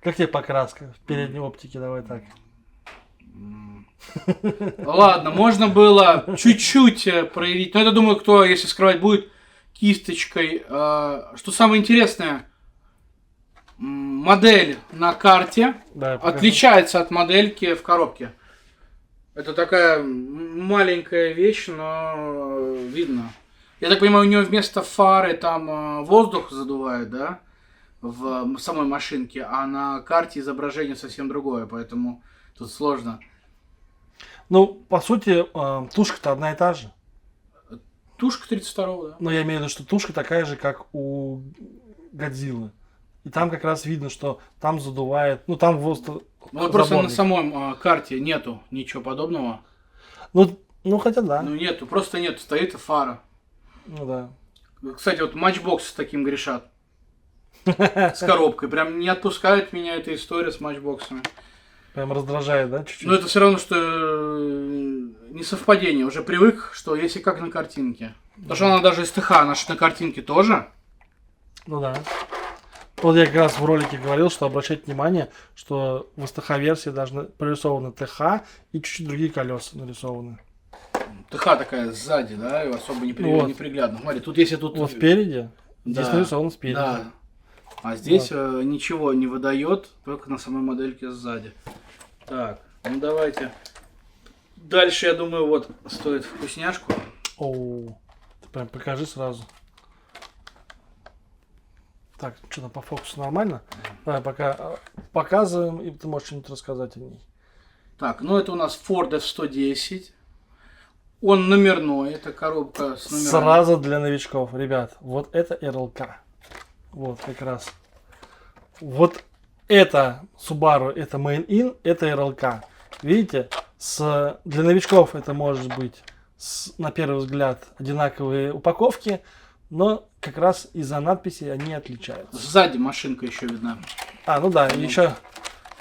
Как тебе покраска в передней оптике? Давай так. Ладно, можно было чуть-чуть проявить. Но это, думаю, кто, если скрывать будет, кисточкой. Что самое интересное, модель на карте Да, я покажу. отличается от модельки в коробке. Это такая маленькая вещь, но видно. Я так понимаю, у нее вместо фары там воздух задувает, да? В самой машинке, а на карте изображение совсем другое, поэтому тут сложно. Ну, по сути, тушка-то одна и та же. Тушка 32-го, да? Но я имею в виду, что тушка такая же, как у Годзиллы. И там как раз видно, что там задувает, ну там воздух. Ну, просто на самой карте нету ничего подобного. Ну хотя да. Ну, нету, просто нету, стоит и фара. Ну да. Кстати, вот Matchbox с таким грешат. С коробкой. Прям не отпускает меня эта история с матчбоксами. Прям раздражает, да, чуть-чуть? Но это все равно, что несовпадение. Уже привык, что если как на картинке. Потому что она даже СТХ, она же на картинке тоже. Ну да. Вот я как раз в ролике говорил, что обращать внимание, что в СТХ-версии должны прорисованы ТХ и чуть-чуть другие колеса нарисованы. ТХ такая сзади, да, и особо Вот. неприглядно. Смотри, тут если тут... Вот спереди, здесь Да, нарисовано спереди. Да. А здесь ничего не выдает, только на самой модельке сзади. Так, ну давайте. Дальше, я думаю, вот стоит вкусняшку. Оу, ты прям покажи сразу. Так, что-то по фокусу нормально? Давай пока показываем, и ты можешь что-нибудь рассказать о ней. Так, ну это у нас Ford F-110. Он номерной, это коробка с номерами. Сразу для новичков, ребят, вот это РЛК. Вот как раз. Вот это Subaru, это Main-In, это РЛК. Видите, для новичков это может быть на первый взгляд одинаковые упаковки, но как раз из-за надписи они отличаются. Сзади машинка еще видна. Ну да, еще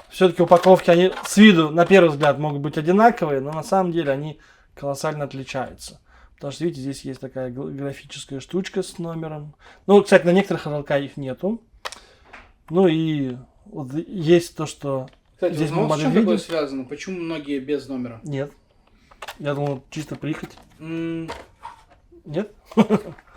все-таки упаковки, они с виду на первый взгляд могут быть одинаковые, но на самом деле они колоссально отличаются. Потому что, видите, здесь есть такая графическая штучка с номером. Ну, кстати, на некоторых РЛК их нету. Ну и вот есть то, что... Кстати, здесь с чем видим. такое связано? Почему многие без номера? Нет. Я думал, чисто прихоть. Нет?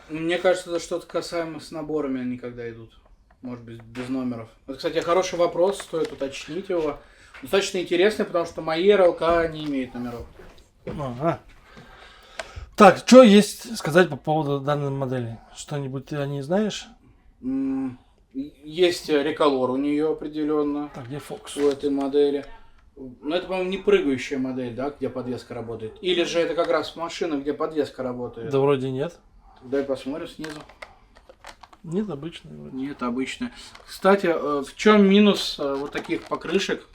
Мне кажется, это что-то касаемо с наборами они когда идут. Может быть, без номеров. Вот, кстати, хороший вопрос, стоит уточнить его. Достаточно интересный, потому что мои РЛК не имеют номеров. Ага. Так, что есть сказать по поводу данной модели? Что-нибудь ты о ней знаешь? Есть реколор у нее определенно. Так, где Фокс? У этой модели. Но это, по-моему, не прыгающая модель, да, где подвеска работает. Или же это как раз машина, где подвеска работает. Да вроде нет. Дай посмотрим снизу. Нет, обычная вроде. Нет, обычная. Кстати, в чем минус вот таких покрышек?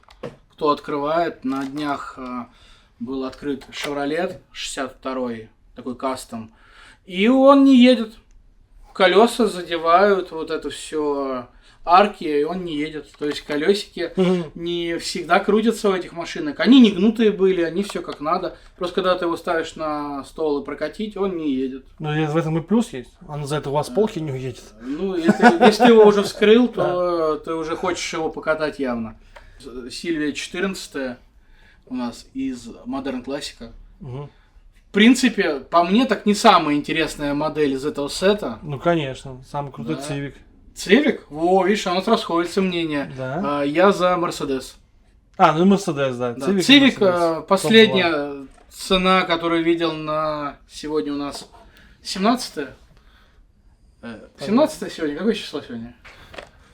Кто открывает, на днях был открыт Chevrolet 62-й, такой кастом. И он не едет. Колеса задевают вот это все арки, и он не едет. То есть колесики не всегда крутятся у этих машинок. Они не гнутые были, они все как надо. Просто когда ты его ставишь на стол и прокатить, он не едет. Ну, в этом и плюс есть. Он за это у вас с полки не уедет. Ну, если ты его уже вскрыл, то ты уже хочешь его покатать явно. Сильвия 14 у нас из Modern Classic. В принципе, по мне, так не самая интересная модель из этого сета. Ну, конечно. Самый крутой Civic. Civic? Во, видишь, у нас расходится мнение. Да. Я за Mercedes. Ну Mercedes, да. Да. Civic последняя цена, которую видел на сегодня у нас 17-е. 17 сегодня? Какое число сегодня?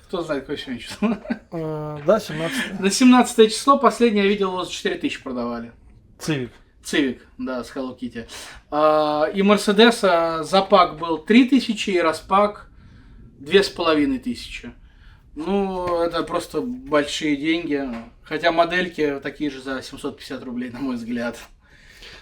Кто знает, какое сегодня число? Да, 17. На 17 число последнее я видел, его за 4000 продавали. Civic, да, с Hello Kitty. И Mercedes запак был 3000, и распак 2500. Ну, это просто большие деньги. Хотя модельки такие же за 750 рублей, на мой взгляд.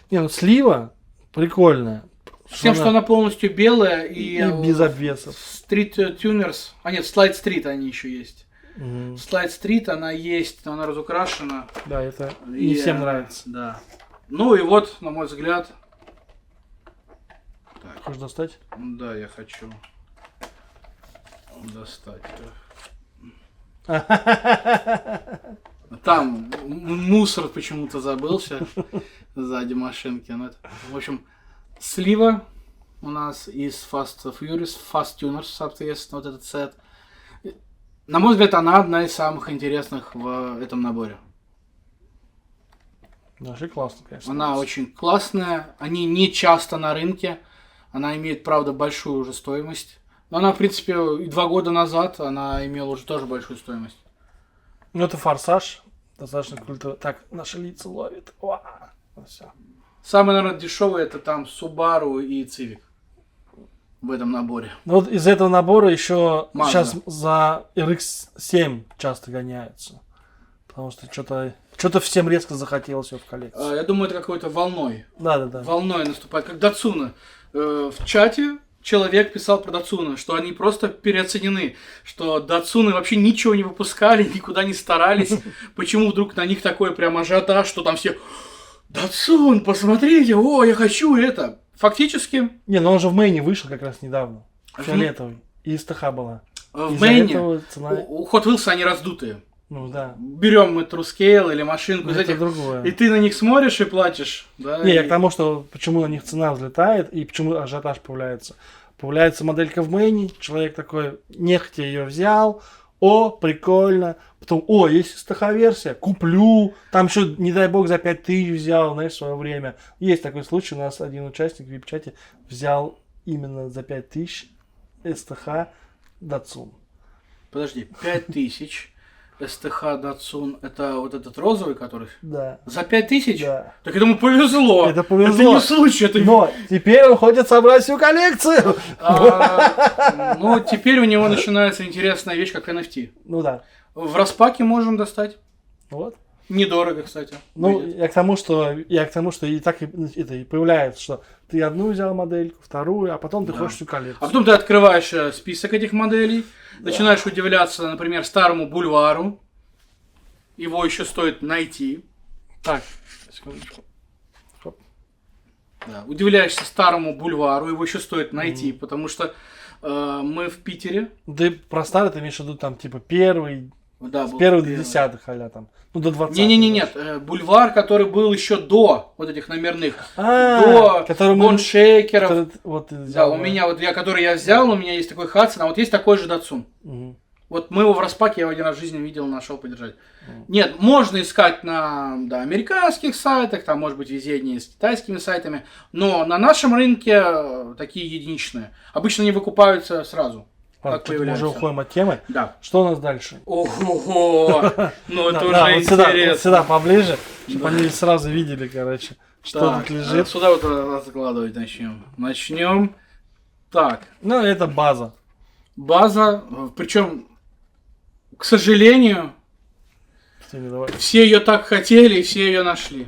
Не, ну слива прикольная. С тем, что она полностью белая и без обвесов. Street Tuners. Нет, Slide Street они еще есть. Slide Street она есть, но она разукрашена. Да, это не всем нравится. Да. Ну и вот, на мой взгляд. Так. Хочешь достать? Да, я хочу достать. Там мусор почему-то забылся сзади машинки. В общем, слива у нас из Fast Furious, Fast Tuners, соответственно, вот этот сет. На мой взгляд, она одна из самых интересных в этом наборе. Вообще классно, конечно. Она очень классная. Они не часто на рынке. Она имеет, правда, большую уже стоимость. Но она, в принципе, и 2 года назад она имела уже тоже большую стоимость. Ну, это Форсаж. Достаточно культурно. Так, наши лица ловит. Все. Самый, наверное, дешевый это там Subaru и Civic. В этом наборе. Ну, вот из этого набора еще Mazda. Сейчас за RX-7 часто гоняются. Потому что что-то всем резко захотелось его в коллекцию. Я думаю, это какой-то волной. Да. Волной наступает, как Datsun. В чате человек писал про Datsun, что они просто переоценены, что Datsun вообще ничего не выпускали, никуда не старались. Почему вдруг на них такой прям ажиотаж, что там все Datsun, посмотрите, я хочу это. Фактически... Не, но он же в Мэйне вышел как раз недавно. Фиолетовый. И СТХ была. В Мэйне у Hot Wheels они раздутые. Ну да. Берем мы Truscale или машинку из этих, другое. И ты на них смотришь и плачешь. Да, я к тому, что почему на них цена взлетает и почему ажиотаж появляется. Появляется моделька в Мэйне, человек такой нехотя ее взял, прикольно. Потом, есть СТХ-версия, куплю. Там еще, не дай бог, за 5000 взял, знаешь, в свое время. Есть такой случай, у нас один участник в вип-чате взял именно за 5000 СТХ Datsun. Подожди, 5000. STH Datsun, это вот этот розовый, который? Да. За 5000? Да. Так этому повезло. Это повезло. Это не случай, это... Но теперь он хочет собрать всю коллекцию. Ну, теперь у него начинается интересная вещь, как NFT. Ну да. В распаке можем достать. Вот. Недорого, кстати. Ну, Выйдет. я к тому, что и так это и появляется, что ты одну взял модельку, вторую, а потом ты хочешь всю коллекцию. А потом ты открываешь список этих моделей, начинаешь удивляться, например, старому бульвару. Его еще стоит найти. Так, секундочку. Хоп. Да. Удивляешься старому бульвару, его еще стоит найти, потому что мы в Питере. Ты про старый ты имеешь в виду там типа первый, Да, с был первых до первый. десятых, а там, ну до 20. Нет, бульвар, который был еще до вот этих номерных, До до боншейкеров. который, вот, ты Да, взял, у меня, который я взял, у меня есть такой Хадсон, а вот есть такой же Datsun. Мгм. Вот мы его в распаке, я его один раз в жизни видел, нашел подержать. Нет, можно искать на американских сайтах, там может быть везение с китайскими сайтами, но на нашем рынке такие единичные. Обычно они выкупаются сразу. Ладно, как что-то мы уже появляются. уходим от темы. Да. Что у нас дальше? Ого, ну это уже вот сюда, интересно. вот сюда поближе, чтобы Да. они сразу видели, короче, что Так, тут лежит. сюда вот раскладывать начнем. Начнем. Так, Ну, это база. база, причем, к сожалению, Теми, давай. все ее так хотели и все ее нашли.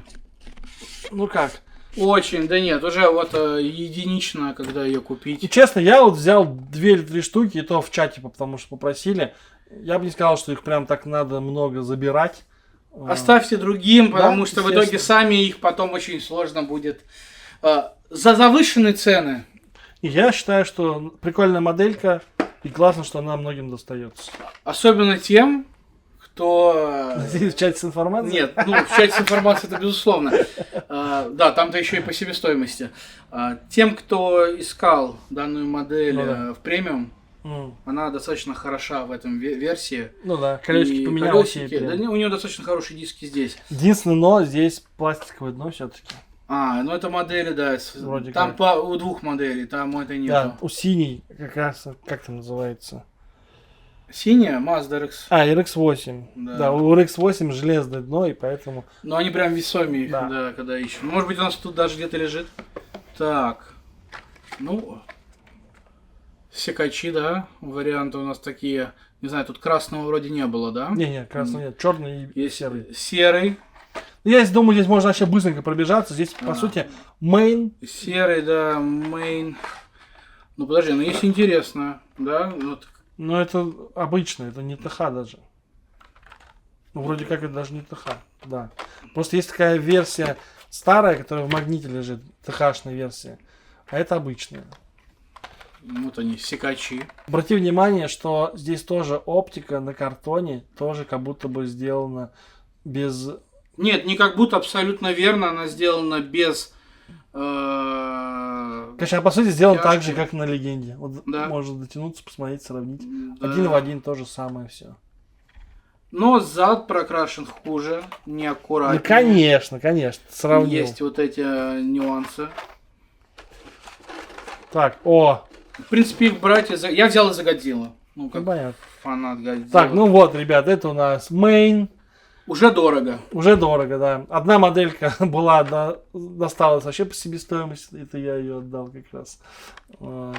Ну как? Очень, да нет, уже вот единично, когда ее И купить. честно, я вот взял 2 или 3 штуки, и то в чате, потому что попросили. Я бы не сказал, что их прям так надо много забирать. Оставьте другим, Да, потому что в итоге естественно. сами их потом очень сложно будет. За завышенные цены. И я считаю, что прикольная моделька, и классно, что она многим достается. Особенно тем, кто... Здесь в чате с информацией? Нет, ну, в чате с информацией это безусловно. Да, там-то еще и по себестоимости. Тем, кто искал данную модель Ну да. в премиум, М. она достаточно хороша в этом версии. Ну да, колесики И поменялось. колесики, да, у нее достаточно хорошие диски здесь. Единственное, но здесь пластиковое дно все-таки. Ну это модели, да. Вроде Там как. у двух моделей, там это нету. Да, у синий, как раз, как там называется? Синяя Mazda RX. RX-8. Да. Да, у RX-8 железное дно, и поэтому... Но они прям весомее, Да. да, когда ищем. Может быть, у нас тут даже где-то лежит. Так. Ну, секачи, да, варианты у нас такие. Не знаю, тут красного вроде не было, да? Не, красный нет, черный и Есть серый. серый. Я думаю, здесь можно вообще быстренько пробежаться. Здесь, по сути, main. Серый, да, main. Ну, подожди, ну есть интересно, да? Вот. Но это обычно, это не ТХ даже. Ну, вроде как это даже не ТХ, да. Просто есть такая версия старая, которая в магните лежит, ТХ-шная версия. А это обычная. Вот они, секачи. Обрати внимание, что здесь тоже оптика на картоне, тоже как будто бы сделана без... Нет, не как будто абсолютно верно, она сделана без... Конечно, по сути, сделано так же, Тяжкий. как на легенде. Вот Да. можно дотянуться, посмотреть, сравнить. Да. Один в один то же самое все. Но зад прокрашен хуже, Ну, неаккуратнее. конечно, сравнил. Есть вот эти нюансы. Так, В принципе, их брать я взял из-за Годзиллы. Ну, как понятно. фанат Годзиллы. Так, ну вот, ребят, это у нас main. Уже дорого. Уже дорого, да. Одна моделька была, досталась вообще по себестоимости. Это я ее отдал как раз. Вот.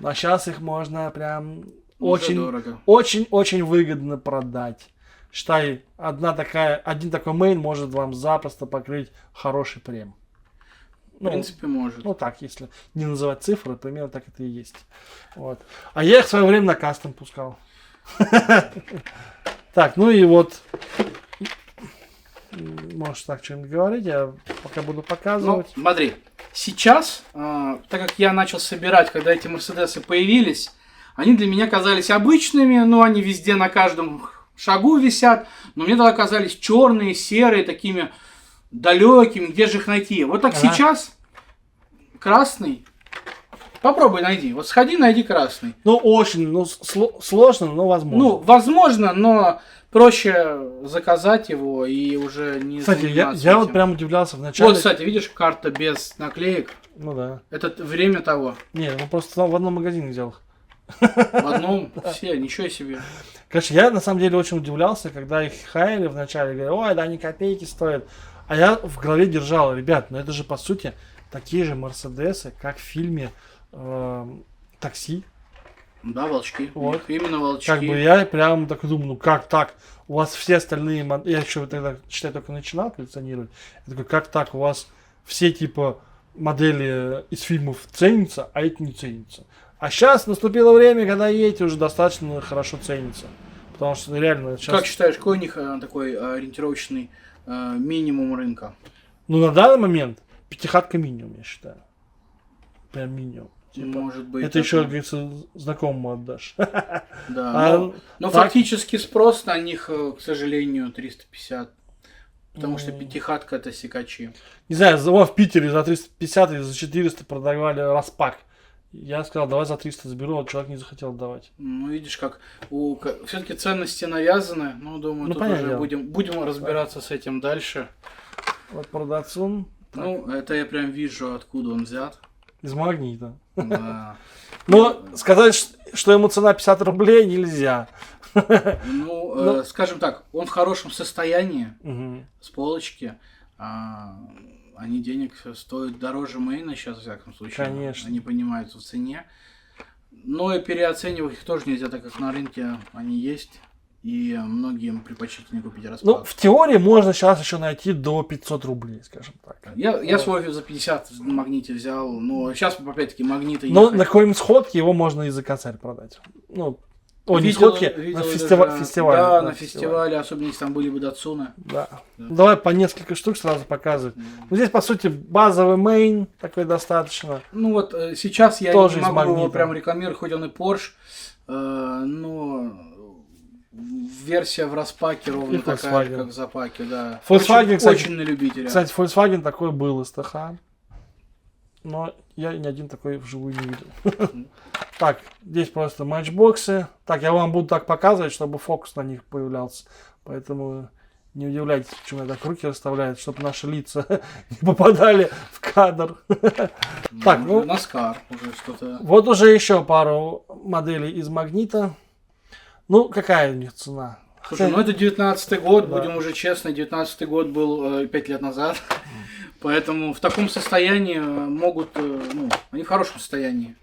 А сейчас их можно прям Уже дорого. очень выгодно продать. Считай, один такой мейн может вам запросто покрыть хороший прем. В принципе, может. Ну так, если не называть цифры, примерно так это и есть. Вот. А я их в свое время на кастом пускал. Так, ну и вот. Можешь так что-нибудь говорить, я пока буду Ну, показывать. смотри, сейчас, так как я начал собирать, когда эти Мерседесы появились, они для меня казались обычными, но они везде на каждом шагу висят, но мне тогда казались черные, серые, такими далекими, где же их найти? Вот так Ага. сейчас красный, попробуй найди, вот сходи, найди красный. Ну, очень сложно, но возможно. Ну, возможно, но проще заказать его и уже не Кстати, заниматься я вот этим. прям удивлялся вначале. Вот, кстати, видишь, карта без наклеек. Ну да. Это время того. Не, ну просто в одном магазине взял их. В одном все, ничего себе. Конечно, я на самом деле очень удивлялся, когда их хаяли вначале, говорили, ой, да они копейки стоят. А я в голове держал, ребят, ну это же по сути такие же Мерседесы, как в фильме «Такси». Да, волчки. Вот. Именно волчки. Как бы я прям так думаю, ну как так? У вас все остальные модели, я еще тогда, считай, только начинал коллекционировать. Я такой, как так? У вас все типа модели из фильмов ценятся, а эти не ценятся. А сейчас наступило время, когда и эти уже достаточно хорошо ценятся. Потому что реально сейчас... Как считаешь, какой у них такой ориентировочный минимум рынка? Ну, на данный момент пятихатка минимум, я считаю. Прям минимум. Типа, Может быть. это еще, как говорится, знакомому отдашь. Да. Но фактически спрос на них, к сожалению, 350. Потому что пятихатка это сикачи. Не знаю, в Питере за 350 или за 400 продавали распак. Я сказал, давай за 300 заберу, а человек не захотел давать. Ну, видишь, как все-таки ценности навязаны. Ну, думаю, Ну, тут уже будем разбираться с этим дальше. Вот продавцун. Ну, это я прям вижу, откуда он взят. Из магнита. Да. Но сказать, что ему цена 50 рублей нельзя. Ну, скажем так, он в хорошем состоянии, Мгм. с полочки. Они денег стоят дороже Мейна сейчас, во всяком случае. Конечно. Они понимаются в цене. Но и переоценивать их тоже нельзя, так как на рынке они есть. И многим предпочтительнее купить распак. Ну, в теории можно сейчас еще найти до 500 рублей, скажем так. Я свой за 50 в магните взял, но сейчас опять-таки магниты Но ехать. на какой-нибудь сходке его можно и за косарь продать. Ну, не Видел- сходке, видел на даже- фестивале. Да, на на фестивале, особенно если там были бы датсуны. Да. Ну, давай по несколько штук сразу показывать. Ну, здесь, по сути, базовый мейн такой достаточно. Ну вот сейчас я Тоже не из могу его магнита. прям рекламировать, хоть он и Porsche, но версия в распаке ровно И такая же, Volkswagen. как в запаке, да. Volkswagen, очень, кстати- очень на любителя. Кстати, Volkswagen такой был из ТХ. Но я ни один такой вживую не видел. Так, здесь просто матчбоксы. Так, я вам буду так показывать, чтобы фокус на них появлялся. Поэтому не удивляйтесь, почему я так руки расставляю, чтобы наши лица не попадали в кадр. Так, ну, Наскар уже что-то. вот уже еще пару моделей из магнита. Ну, какая у них цена? Слушай, ну это 19-й год, Да. будем уже честны, 19-й год был 5 лет назад. Поэтому в таком состоянии могут, они в хорошем состоянии.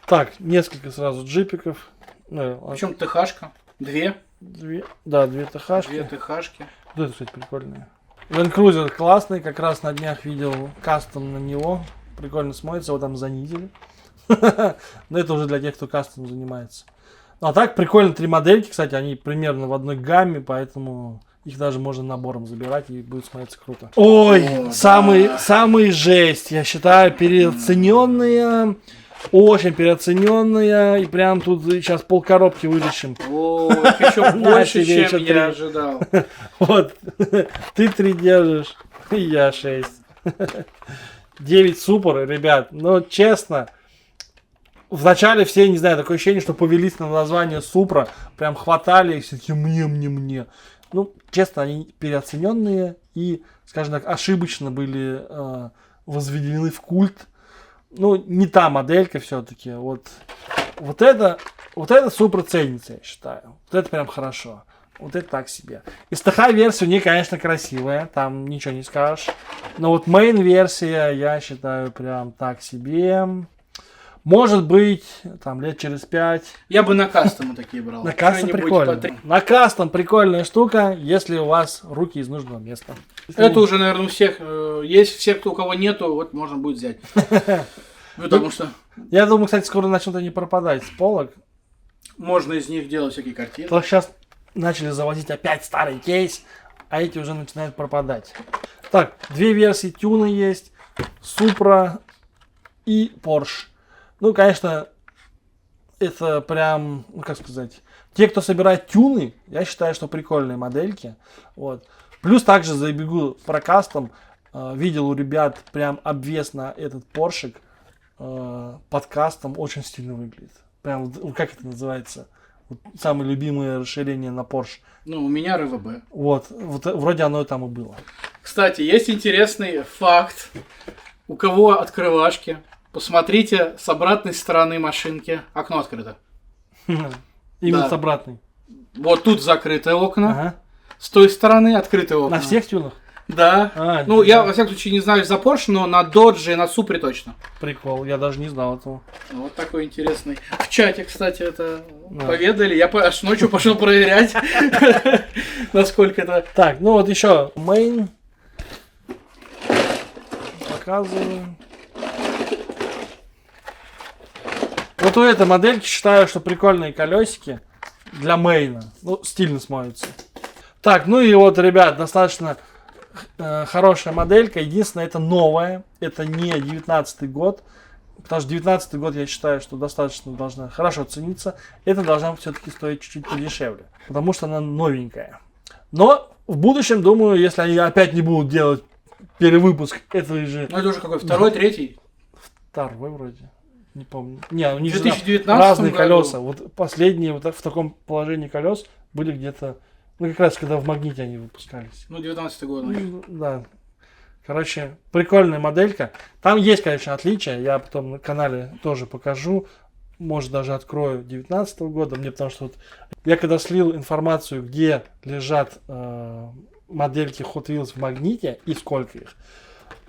Так, несколько сразу джипиков. Причем ТХшка, две Две ТХшки. ТХшки. Вот это, кстати, прикольные. Land Cruiser классный, как раз на днях видел кастом на него. Прикольно смотрится, его там занизили. Но это уже для тех, кто кастом занимается. Ну а так, прикольно, 3 модельки, кстати, они примерно в одной гамме, поэтому их даже можно набором забирать и будет смотреться круто. Ой, О, самый жесть, я считаю, переоцененные. Очень переоцененная, и прям тут сейчас полкоробки вытащим. О, еще больше, тебе чем еще я 3. ожидал. Вот, ты 3 держишь, и я 6. 9 супер, ребят, но честно, вначале все, не знаю, такое ощущение, что повелись на название Супра, прям хватали и все таки мне. Ну, честно, они переоцененные и, скажем так, ошибочно были возведены в культ. Ну, не та моделька все-таки. Вот это Супра ценится, я считаю. Вот это прям хорошо. Вот это так себе. Из ТХ-версия у нее, конечно, красивая. Там ничего не скажешь. Но вот мейн-версия, я считаю, прям так себе. Может быть, там лет через 5. Я бы на кастомы такие брал. На кастом Что-нибудь прикольно. по 3. На кастом прикольная штука, если у вас руки из нужного места. Это уже, наверное, у всех есть. Все, у кого нету, вот можно будет взять. Потому что Я думаю, кстати, скоро начнут они пропадать с полок. можно из них делать всякие картины. То сейчас начали завозить опять старый кейс, а эти уже начинают пропадать. Так, 2 версии тюна есть. Supra и Porsche. Ну, конечно, это прям, ну, как сказать, те, кто собирает тюны, я считаю, что прикольные модельки. Вот. Плюс также забегу про кастом. Видел у ребят прям обвес на этот Поршик под кастом. Очень стильно выглядит. Прям, как это называется? Вот самое любимое расширение на Porsche. Ну, у меня РВБ. Вот вроде оно и там и было. Кстати, есть интересный факт. У кого открывашки, посмотрите с обратной стороны машинки. Окно открыто. Именно Да. с обратной. Вот тут закрытые окна, Ага. с той стороны открытые окна. На всех тюнах? Да. А, Ну, да. я, во всяком случае, не знаю за Porsche, но на Dodge и на Supra точно. Прикол, я даже не знал этого. Вот такой интересный. В чате, кстати, это Да. поведали. Я аж ночью пошел проверять, насколько это... Так, ну вот еще main. Показываю. Вот у этой модельки считаю, что прикольные колесики для мейна. Ну, стильно смотрятся. Так, ну и вот, ребят, достаточно хорошая моделька. Единственное, это новая. Это не 19-й год. Потому что 19-й год, я считаю, что достаточно должна хорошо цениться. Это должна все-таки стоить чуть-чуть подешевле. Потому что она новенькая. Но в будущем, думаю, если они опять не будут делать перевыпуск этой же... Ну, это уже какой? Второй, третий? Второй вроде. Не помню. Не, у них В же 2019 разные году. колеса. Вот последние вот в таком положении колес были где-то... Ну, как раз когда в магните они выпускались. Ну, 19-й год. Ну, да. Короче, прикольная моделька. Там есть, конечно, отличия. Я потом на канале тоже покажу. Может, даже открою 19 года. Мне потому что вот я когда слил информацию, где лежат модельки Hot Wheels в магните и сколько их,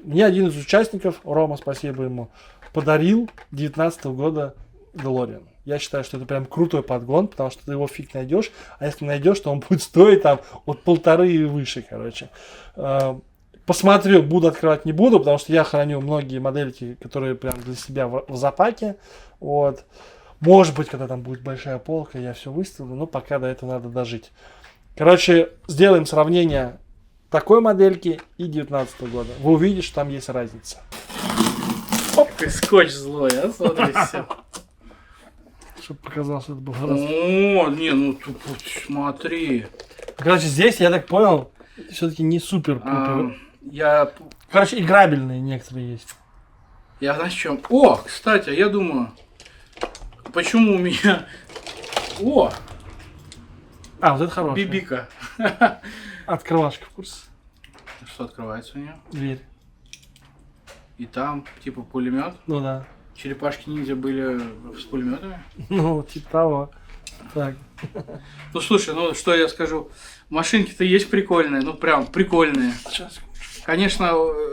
мне один из участников, Рома, спасибо ему, подарил 19 года DeLorean. Я считаю, что это прям крутой подгон, потому что ты его фиг найдешь. А если найдешь, то он будет стоить там от 1,5 и выше, короче. Посмотрю, буду открывать, не буду, потому что я храню многие модельки, которые прям для себя в запаке. Вот. Может быть, когда там будет большая полка, я все выставлю, но пока до этого надо дожить. Короче, сделаем сравнение такой модельки и 19 года. Вы увидите, что там есть разница. Какой скотч злой, а? Смотри, все. Чтобы показал, что это был раз. О, не, ну тут смотри. Короче, здесь, я так понял, все-таки не супер. Я, Короче, играбельные некоторые есть. знаешь, в чем? О, кстати, я думаю, почему у меня... О, А, вот это хорошая. бибика. Открывашка в курсе. Что открывается у нее? Дверь. И там, типа, пулемет. Ну да. Черепашки-ниндзя были с пулеметами. Ну, типа того. Так. Ну, слушай, ну, что я скажу. Машинки-то есть прикольные, ну, прям прикольные. Сейчас. Конечно,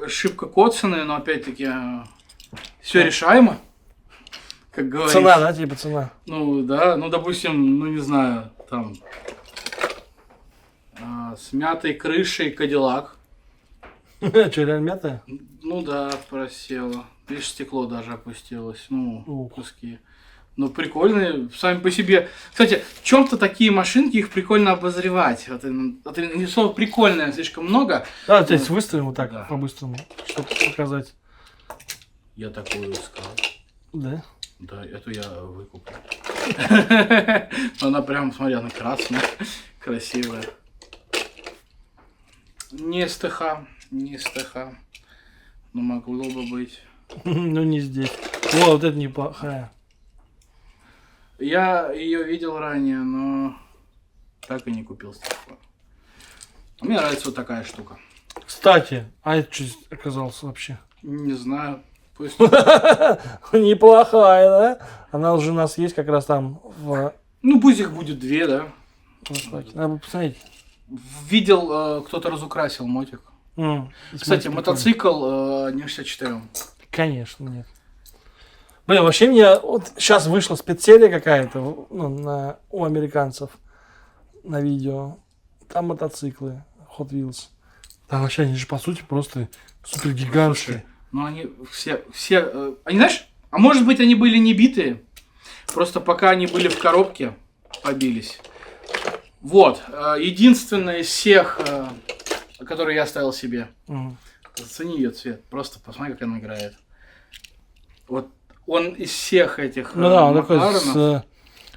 шибко коцаные, но, опять-таки, все решаемо. Как говорится. Цена, да, типа цена. Ну, да, ну, допустим, ну, не знаю, там, с мятой крышей Кадиллак. Че, реально мятая? Ну, да, просело. Видишь, стекло даже опустилось, ну, Ух. куски. Ну, прикольные, сами по себе. Кстати, в чем-то такие машинки, их прикольно обозревать. Вот, не слово прикольное слишком много. Да, то есть выставим вот так, Да. по-быстрому, чтобы показать. Я такую искал. Да. Да, эту я выкуплю. Она прям, смотри, она красная, красивая. Не СТХ, не СТХ. Но могло бы быть. Ну, не здесь. О, вот это неплохая. Я ее видел ранее, но так и не купил с тех пор. Мне нравится вот такая штука. Кстати, а это что оказалось вообще? Не знаю. Пусть... Неплохая, да? Она уже у нас есть как раз там в... Ну, пусть их будет две, да. Надо бы посмотреть. Видел, кто-то разукрасил мотик. Кстати, мотоцикл не 64. Конечно, нет. Блин, вообще мне вот сейчас вышла спецсерия какая-то ну, у американцев на видео. Там мотоциклы, Hot Wheels. Там вообще они же по сути просто супер гигантские. Ну, они все, они, знаешь, а может быть, они были не битые, просто пока они были в коробке, побились. Вот, единственное из всех, который я оставил себе. Зацени ее цвет, просто посмотри, как она играет. Вот он из всех этих Ну да, он такой Макларенов-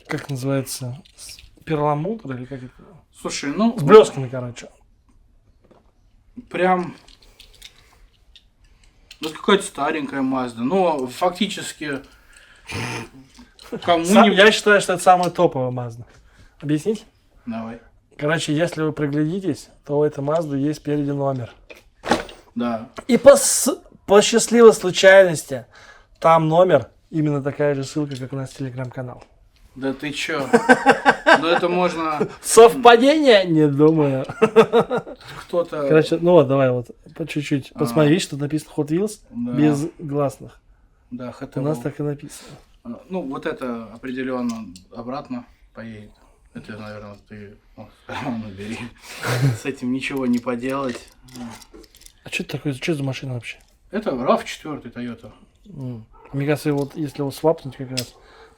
как называется, с перламутр или как это? Слушай, ну... С блесками, короче. Прям... Ну, какая-то старенькая Мазда. Но фактически... Кому-нибудь... Я считаю, что это самая топовая Mazda. Объяснить? Давай. Короче, если вы приглядитесь, то у этой Mazda есть спереди номер. Да. И по счастливой случайности там номер, именно такая же ссылка, как у нас телеграм-канал. Да ты чё? Ну это можно... Совпадение? Не думаю. Кто-то... Короче, ну вот, давай вот по чуть-чуть. Посмотри, что написано Hot Wheels Да. без гласных. Да, У нас так и написано. Ну, вот это определенно обратно поедет. Это, наверное, ты набери. С этим ничего не поделать. А что это такое? Что за машина вообще? Это RAV4 Toyota. Мне кажется, вот если его свапнуть как раз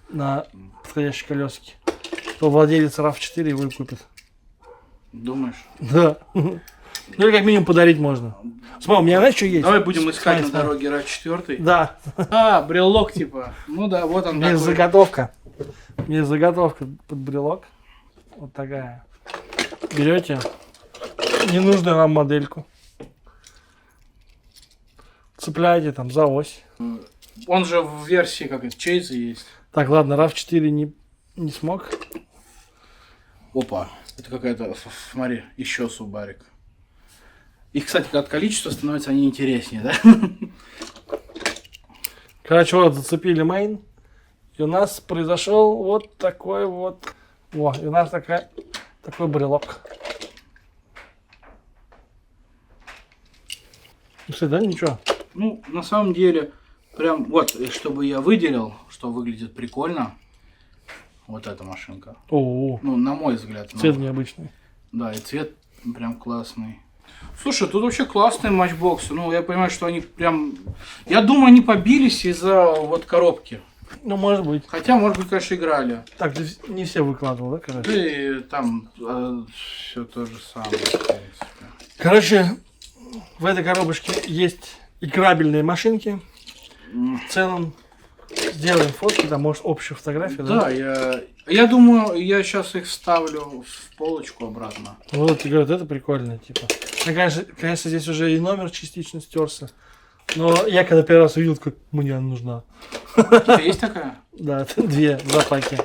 на подходящие колесики, то владелец RAV4 его и купит. Думаешь? Да. Ну или как минимум подарить можно. Смотри, у меня знаешь, что есть? Давай будем искать на Смотри. дороге RAV4. Да. А, брелок типа. Ну да, вот он У меня есть такой. заготовка. У меня есть заготовка под брелок. Вот такая. Берете ненужную вам модельку. Цепляете там за ось. Он же в версии как это, Чейза есть. Так, ладно, RAV4 не смог. Опа, это какая-то, смотри, еще субарик. Их, кстати, от количества становятся они интереснее, да? Короче, вот зацепили мейн. И у нас произошел вот такой вот. Во, и у нас такой брелок. Ну, кстати, да, ничего. Ну, на самом деле, прям вот, чтобы я выделил, что выглядит прикольно, вот эта машинка. О, Ну, на мой взгляд. цвет необычный. Да, и цвет прям классный. Слушай, тут вообще классные матчбоксы. Ну, я понимаю, что они прям... Я думаю, они побились из-за вот коробки. Ну, может быть. Хотя, может быть, конечно, играли. Так, ты не все выкладывал, да, Да короче? и там все то же самое, в принципе. Короче, в этой коробочке есть играбельные машинки. В целом, сделаем фотки, там, может, общую фотографию, да? Да, я думаю, я сейчас их вставлю в полочку обратно. Вот, и говорят, это прикольно, типа. Ну, конечно, здесь уже и номер частично стерся. Но я когда первый раз увидел, такой, мне она нужна. У тебя есть такая? Да, две в запаке.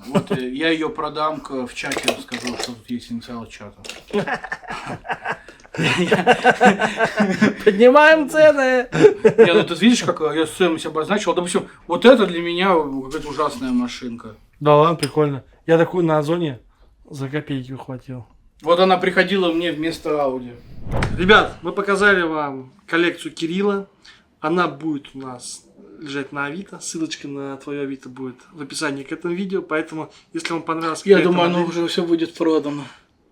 Вот я ее продам в чате, скажу, что тут есть инициал чата. Поднимаем цены! Не, ну ты видишь, как я стоимость обозначил. Допустим, вот это для меня какая-то ужасная машинка. Да ладно, прикольно. Я такую на Озоне за копейки ухватил. Вот она приходила мне вместо Ауди. Ребят, мы показали вам коллекцию Кирилла. Она будет у нас лежать на Авито. Ссылочка на твое Авито будет в описании к этому видео. Поэтому, если вам понравилось... Я думаю, оно уже все будет продано.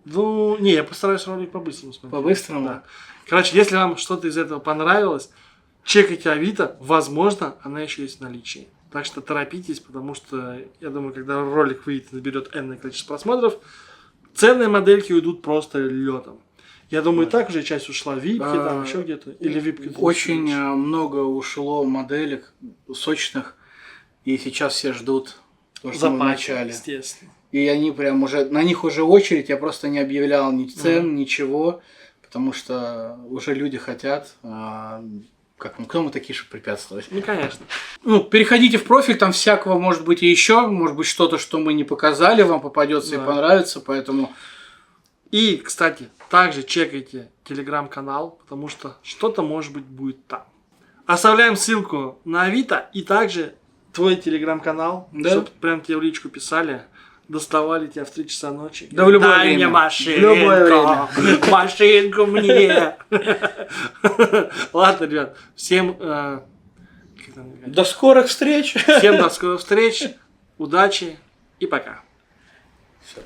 Ну, не, я постараюсь ролик по-быстрому смотреть. По-быстрому? Да. Короче, если вам что-то из этого понравилось, чекайте Авито. Возможно, она еще есть в наличии. Так что торопитесь, потому что, я думаю, когда ролик выйдет и наберет энное количество просмотров, ценные модельки уйдут просто летом. Я думаю, так уже часть ушла в випки, там еще где-то. Или випки. Очень много ушло моделек сочных, и сейчас все ждут то, что мы в начале. Естественно. И они прям уже, на них уже очередь, я просто не объявлял ни цен, ничего, потому что уже люди хотят, кто мы такие, чтобы препятствовать? Ну, конечно. Ну, переходите в профиль, там всякого может быть и еще, может быть что-то, что мы не показали, вам попадется и понравится, поэтому... И, кстати, также чекайте телеграм-канал, потому что что-то, может быть, будет там. Оставляем ссылку на Авито и также твой телеграм-канал, чтобы прям тебе в личку писали, доставали тебя в 3 часа ночи. Да, в любое Дай время. мне машинку, В любое время. машинку мне. Ладно, ребят, всем... До скорых встреч! Всем до скорых встреч, удачи и пока. Все.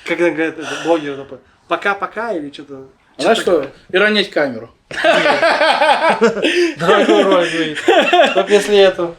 Как говорят, это блогеры, пока-пока или что-то. Знаешь что? И ронять камеру. Дорогой ролик, только если это.